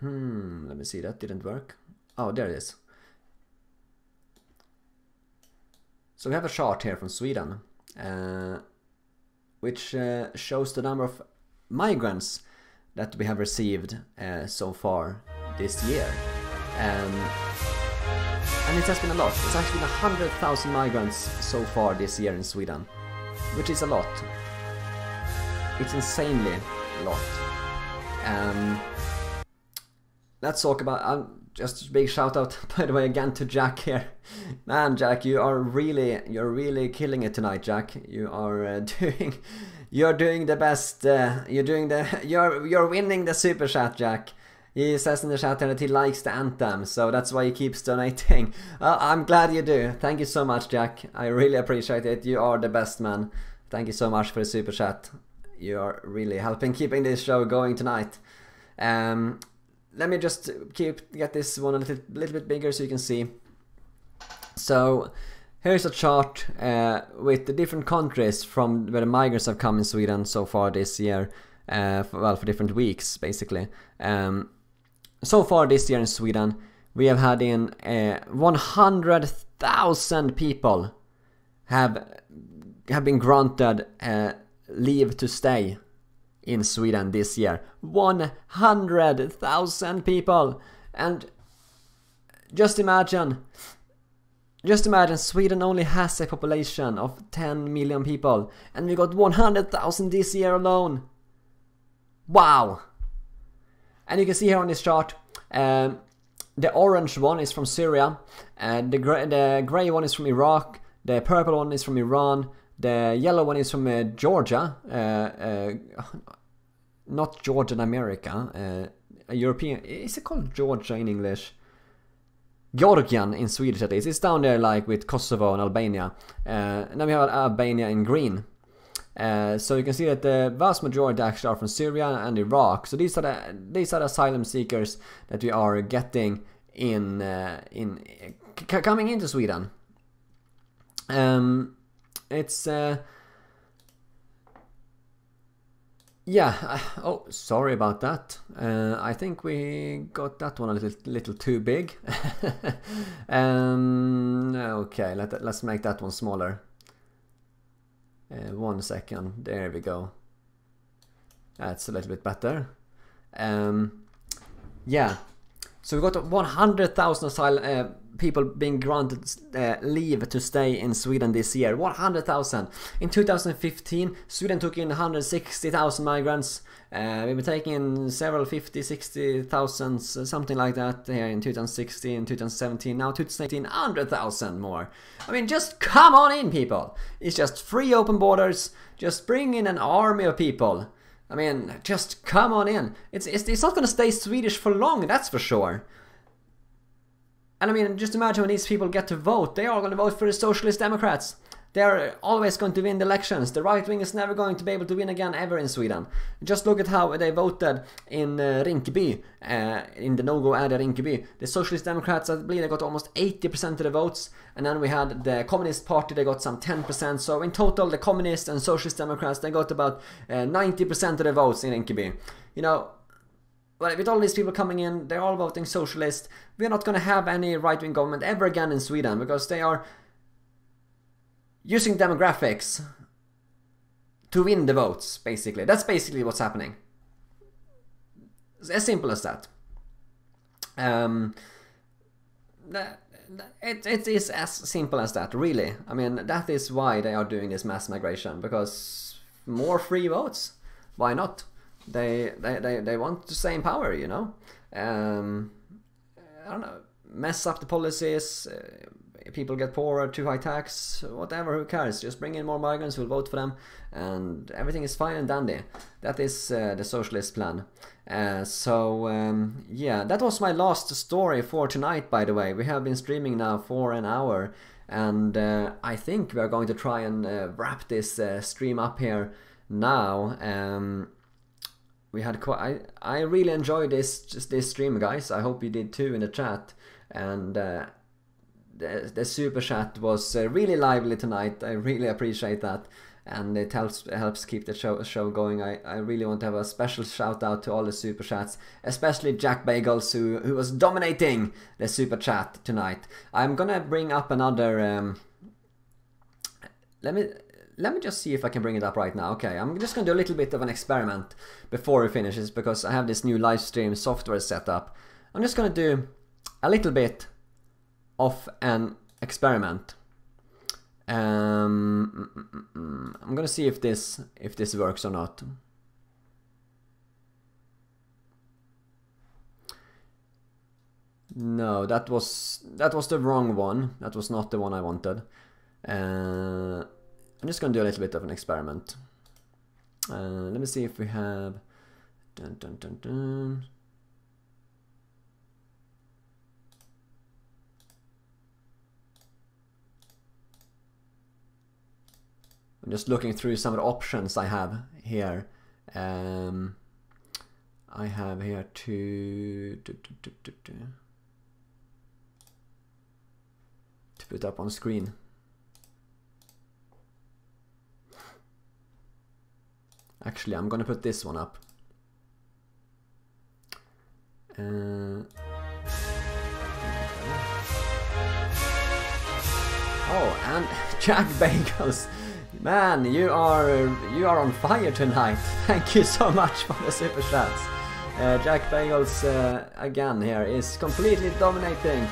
Let me see, that didn't work. Oh, there it is. So we have a chart here from Sweden, which shows the number of migrants that we have received so far this year. And it has been a lot. It's actually been 100,000 migrants so far this year in Sweden, which is a lot. It's insanely a lot. Let's talk about... just a big shout out, by the way, again to Jack here. Man, Jack, you're really killing it tonight, Jack. You're doing the best. You're winning the super chat, Jack. He says in the chat that he likes the anthem, so that's why he keeps donating. I'm glad you do. Thank you so much, Jack. I really appreciate it. You are the best, man. Thank you so much for the super chat. You are really helping keeping this show going tonight. Let me just get this one a little bit bigger so you can see. So here's a chart with the different countries from where the migrants have come in Sweden so far this year. For different weeks, basically. So far this year in Sweden, we have had in 100,000 people have been granted leave to stay in Sweden this year. 100,000 people. And just imagine Sweden only has a population of 10 million people, and we got 100,000 this year alone. Wow. And you can see here on this chart, the orange one is from Syria, the grey one is from Iraq, the purple one is from Iran, the yellow one is from Georgia, not Georgia in America, a European, is it called Georgia in English? Georgian in Swedish at least. It's down there like with Kosovo and Albania. And then we have Albania in green. So you can see that the vast majority actually are from Syria and Iraq. So these are the asylum seekers that we are getting coming into Sweden. It's yeah. Oh, sorry about that. I think we got that one a little too big. Okay, let's make that one smaller. 1 second. There we go. That's a little bit better. Yeah. So we got 100,000 people being granted leave to stay in Sweden this year. 100,000. In 2015, Sweden took in 160,000 migrants. We were taking in several 50, 60,000, something like that here in 2016, 2017. Now 2018, 100,000 more. I mean, just come on in, people. It's just free open borders. Just bring in an army of people. I mean, just come on in. It's not going to stay Swedish for long, that's for sure. And I mean, just imagine when these people get to vote. They are going to vote for the Socialist Democrats. They're always going to win the elections. The right wing is never going to be able to win again ever in Sweden. Just look at how they voted in Rinkeby, in the no-go area Rinkeby. The Socialist Democrats, I believe they got almost 80% of the votes, and then we had the Communist Party, they got some 10%. So in total, the Communist and Socialist Democrats, they got about 90% of the votes in Rinkeby. You know, well, with all these people coming in, they're all voting socialist. We're not going to have any right-wing government ever again in Sweden, because they are using demographics to win the votes, basically. That's basically what's happening. It's as simple as that. It is as simple as that, really. I mean, that is why they are doing this mass migration, because more free votes. Why not? They want to stay in power, you know. I don't know, mess up the policies. People get poorer, too high tax, whatever, who cares? Just bring in more migrants, we'll vote for them, and everything is fine and dandy. That is the socialist plan. Yeah, that was my last story for tonight, by the way. We have been streaming now for an hour, and I think we are going to try and wrap this stream up here now. We had I really enjoyed this stream, guys. I hope you did too in the chat, and the super chat was really lively tonight. I really appreciate that, and it helps keep the show going. I really want to have a special shout out to all the super chats, especially Jack Bagels, who was dominating the super chat tonight. I'm gonna bring up another. Let me just see if I can bring it up right now. Okay, I'm just gonna do a little bit of an experiment before we finish this, because I have this new live stream software set up. I'm just gonna do a little bit of an experiment. I'm gonna see if this works or not. No, that was the wrong one. That was not the one I wanted. I'm just gonna do a little bit of an experiment. Let me see if we have. Dun, dun, dun, dun. I'm just looking through some of the options I have here. I have here to put up on screen. Actually, I'm gonna put this one up. Oh, and Jack Bagels. Man, you are on fire tonight. Thank you so much for the super chats. Jack Bagels again here is completely dominating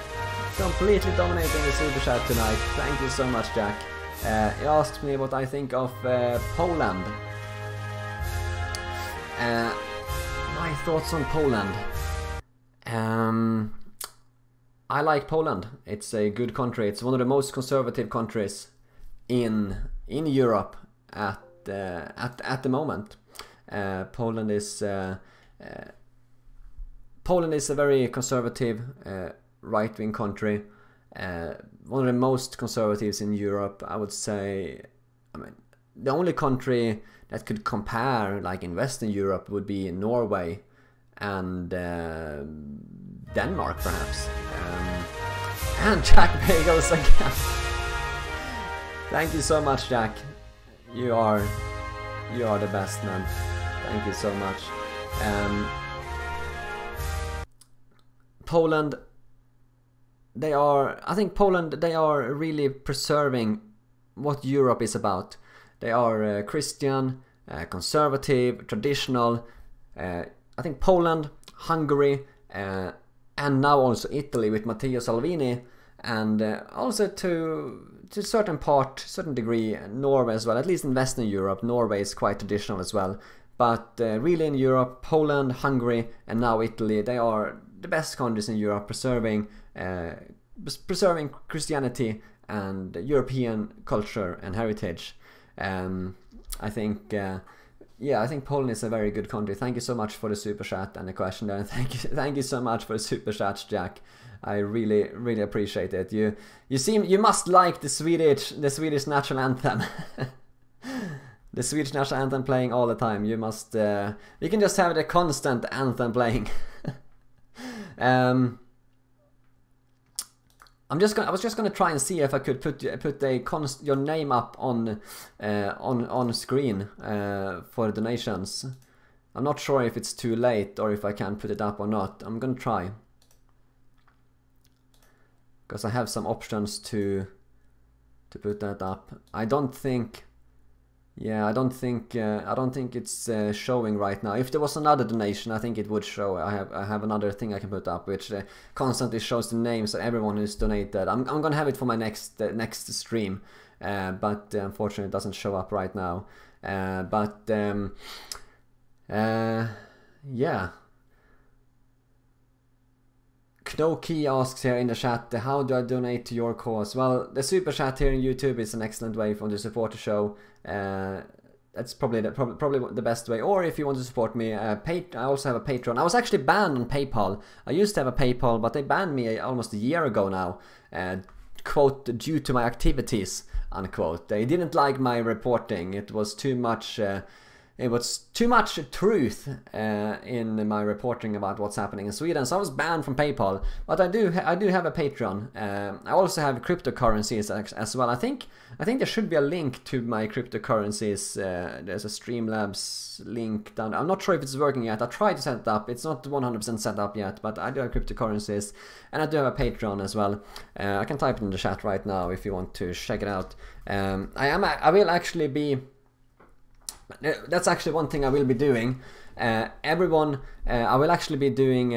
the super chat tonight. Thank you so much, Jack. He asked me what I think of Poland. My thoughts on Poland. I like Poland. It's a good country. It's one of the most conservative countries in Europe at the moment. Poland is a very conservative right-wing country. One of the most conservatives in Europe, I would say. I mean, the only country that could compare, like in Western Europe, would be Norway and Denmark, perhaps. And Jack Bagels again. Thank you so much, Jack. You are the best, man. Thank you so much. Poland, I think Poland, they are really preserving what Europe is about. They are Christian, conservative, traditional. I think Poland, Hungary, and now also Italy with Matteo Salvini, and also to a certain degree, Norway as well. At least in Western Europe, Norway is quite traditional as well. But really in Europe, Poland, Hungary, and now Italy, they are the best countries in Europe, preserving Christianity and European culture and heritage. I think Yeah, I think Poland is a very good country. Thank you so much for the super chat and the question there. Thank you so much for the super chat, Jack. I really appreciate it. You must like the Swedish national anthem. The Swedish national anthem playing all the time. You must you can just have the constant anthem playing. I was just gonna try and see if I could put your name up on screen for the donations. I'm not sure if it's too late or if I can put it up or not. I'm gonna try, because I have some options to put that up. I don't think it's showing right now. If there was another donation, I think it would show. I have another thing I can put up, which constantly shows the names of everyone who's donated. I'm gonna have it for my next stream, but unfortunately it doesn't show up right now. Yeah. Knoki asks here in the chat, how do I donate to your cause? Well, the super chat here in YouTube is an excellent way for to support the show. That's probably the best way. Or if you want to support me, I also have a Patreon. I was actually banned on PayPal. I used to have a PayPal, but they banned me almost a year ago now. Quote, due to my activities, unquote. They didn't like my reporting. It was too much... It was too much truth in my reporting about what's happening in Sweden, so I was banned from PayPal. But I do have a Patreon. I also have cryptocurrencies as well. I think there should be a link to my cryptocurrencies. There's a Streamlabs link down. I'm not sure if it's working yet. I tried to set it up. It's not 100% set up yet, but I do have cryptocurrencies, and I do have a Patreon as well. I can type it in the chat right now if you want to check it out. I will actually be. That's actually one thing I will be doing. I will actually be doing...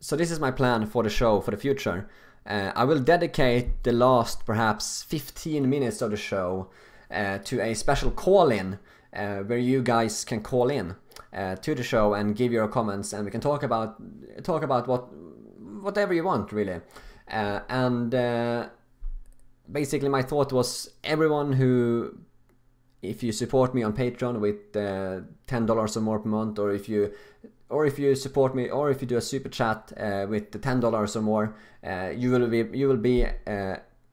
so this is my plan for the show for the future. I will dedicate the last perhaps 15 minutes of the show to a special call-in where you guys can call in to the show and give your comments, and we can talk about whatever you want, really. Basically my thought was, everyone who... If you support me on Patreon with $10 or more per month, or if you support me, or if you do a super chat with $10 or more, you will be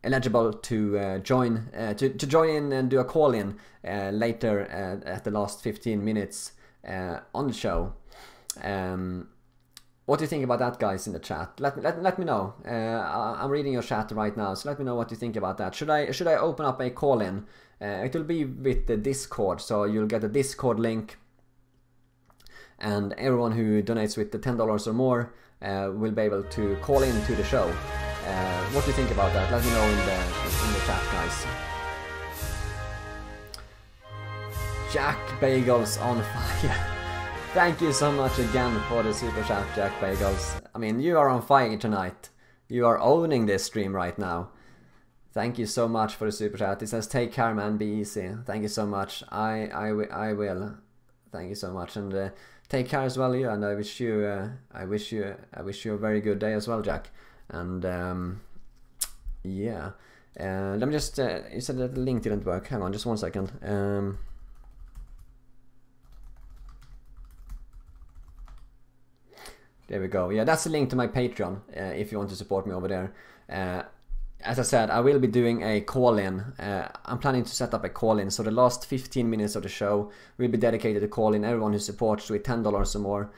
eligible to join in and do a call in later at the last 15 minutes on the show. What do you think about that, guys, in the chat? Let me know. I'm reading your chat right now, so let me know what you think about that. Should I open up a call in? It will be with the Discord, so you'll get a Discord link, and everyone who donates with the $10 or more will be able to call in to the show. What do you think about that? Let me know in the chat, guys. Jack Bagels on fire. Thank you so much again for the super chat, Jack Bagels. I mean, you are on fire tonight. You are owning this stream right now. Thank you so much for the super chat. It says, take care, man, be easy. Thank you so much. I will. Thank you so much, and take care as well, you. And I wish you a very good day as well, Jack. And yeah, let me just. You said that the link didn't work. Hang on, just 1 second. There we go. Yeah, that's the link to my Patreon if you want to support me over there. As I said, I will be doing a call-in. I'm planning to set up a call-in, so the last 15 minutes of the show will be dedicated to call-in. Everyone who supports with $10 or more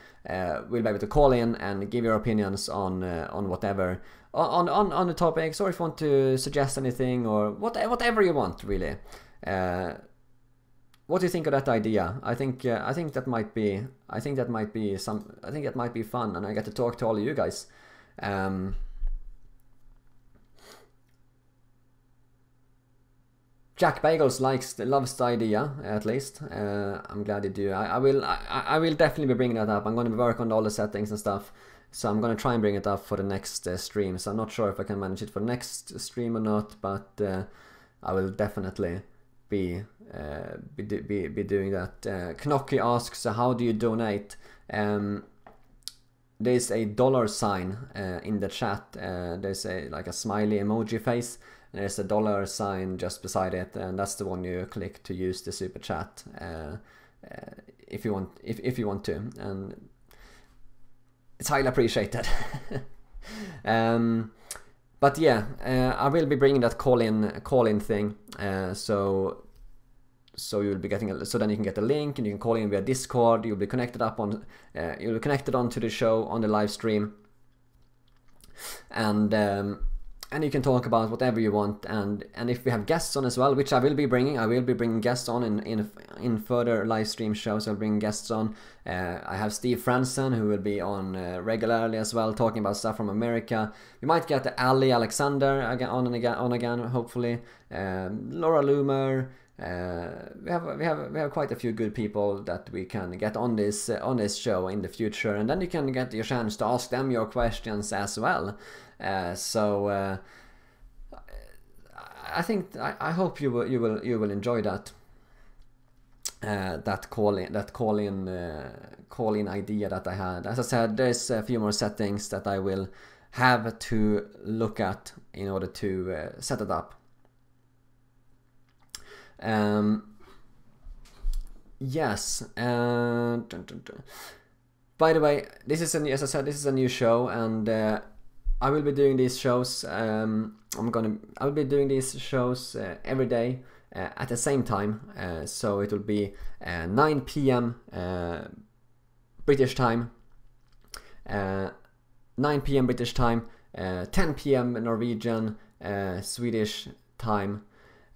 will be able to call in and give your opinions on whatever, on the topics, or if you want to suggest anything, or whatever you want, really. What do you think of that idea? I think that might be fun, and I get to talk to all of you guys. Jack Bagels loves the idea, at least. I'm glad you do. I will definitely be bringing that up. I'm going to work on all the settings and stuff, so I'm going to try and bring it up for the next stream. So I'm not sure if I can manage it for the next stream or not, but I will definitely be doing that. Knocky asks, how do you donate? There's a $sign in the chat. There's like a smiley emoji face. There's a $sign just beside it, and that's the one you click to use the super chat. if you want to, and it's highly appreciated. But yeah, I will be bringing that call-in thing, so you'll be getting so then you can get a link and you can call in via Discord. You'll be connected onto the show on the live stream, and you can talk about whatever you want. And if we have guests on as well, which I will be bringing guests on in further live stream shows. I'll bring guests on. I have Steve Franson, who will be on regularly as well, talking about stuff from America. We might get Ali Alexander on again, hopefully. Laura Loomer. We have quite a few good people that we can get on this show in the future, and then you can get your chance to ask them your questions as well. So I think I hope you will enjoy that call in idea that I had. As I said, there's a few more settings that I will have to look at in order to set it up. Yes. By the way, as I said, this is a new show, and I will be doing these shows. I will be doing these shows every day at the same time. So it will be 9 p.m. British time, 9 p.m. British time, 10 p.m. Norwegian, Swedish time.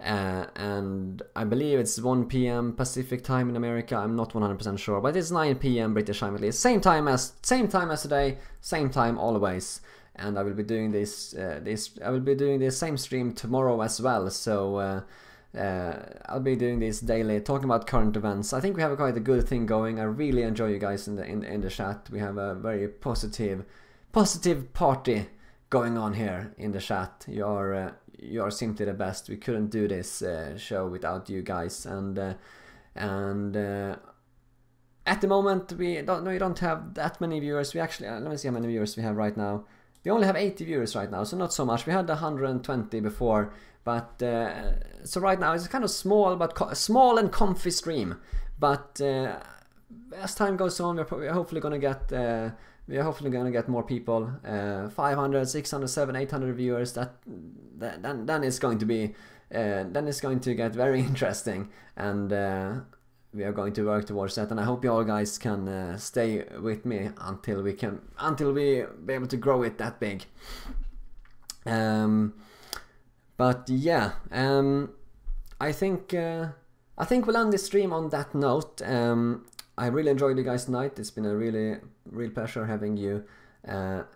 And I believe it's 1 p.m. Pacific time in America. I'm not 100% sure, but it's 9 p.m. British time at least. Same time as today, same time always. And I will be doing this same stream tomorrow as well. So I'll be doing this daily, talking about current events. I think we have quite a good thing going. I really enjoy you guys in the chat. We have a very positive party going on here in the chat. You're simply the best. We couldn't do this show without you guys, and at the moment we don't have that many viewers. We actually let me see how many viewers we have right now. We only have 80 viewers right now, so not so much. We had 120 before, but so right now it's kind of small and comfy stream. But as time goes on, we're hopefully gonna get. We are hopefully going to get more people, 500, 600, 700, 800 viewers. Then it's going to be, then it's going to get very interesting, and we are going to work towards that. And I hope you all guys can stay with me until we be able to grow it that big. But yeah, I think we'll end this stream on that note. I really enjoyed you guys tonight. It's been a real pleasure having you. By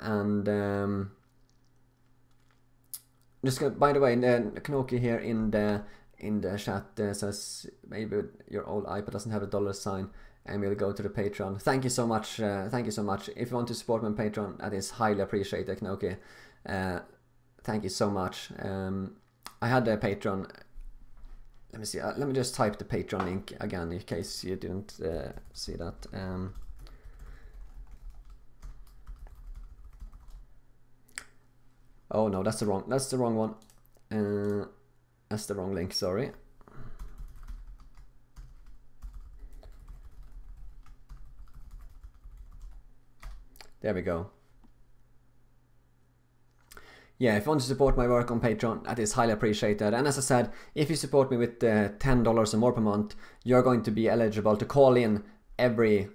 the way, Knoki here in the chat says maybe your old iPad doesn't have a $sign, and we'll go to the Patreon. Thank you so much. Thank you so much. If you want to support me on Patreon, that is highly appreciated, Knoki. Thank you so much. I had a Patreon. Let me see. Let me just type the Patreon link again in case you didn't see that. Oh no, that's the wrong one. That's the wrong link. Sorry. There we go. Yeah, if you want to support my work on Patreon, that is highly appreciated. And as I said, if you support me with $10 or more per month, you're going to be eligible to call in every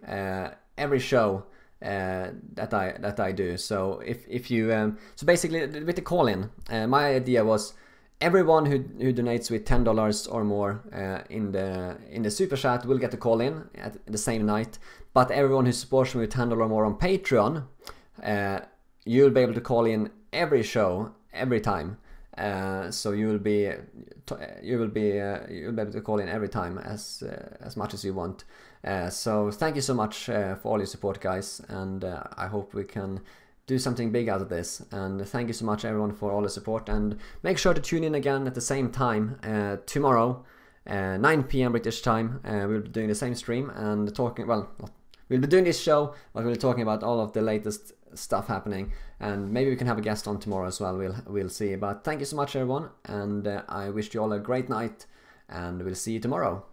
show that I do. So if you so basically with the call in, my idea was everyone who donates with $10 or more in the super chat will get a call in at the same night. But everyone who supports me with $10 or more on Patreon, you'll be able to call in every show every time. So you'll be able to call in every time as much as you want. So thank you so much for all your support, guys, and I hope we can do something big out of this. And thank you so much everyone for all the support, and make sure to tune in again at the same time tomorrow, 9 p.m. British time. We'll be doing the same stream and talking, well, we'll be doing this show, but we'll be talking about all of the latest stuff happening, and maybe we can have a guest on tomorrow as well. We'll see. But thank you so much everyone, and I wish you all a great night, and we'll see you tomorrow.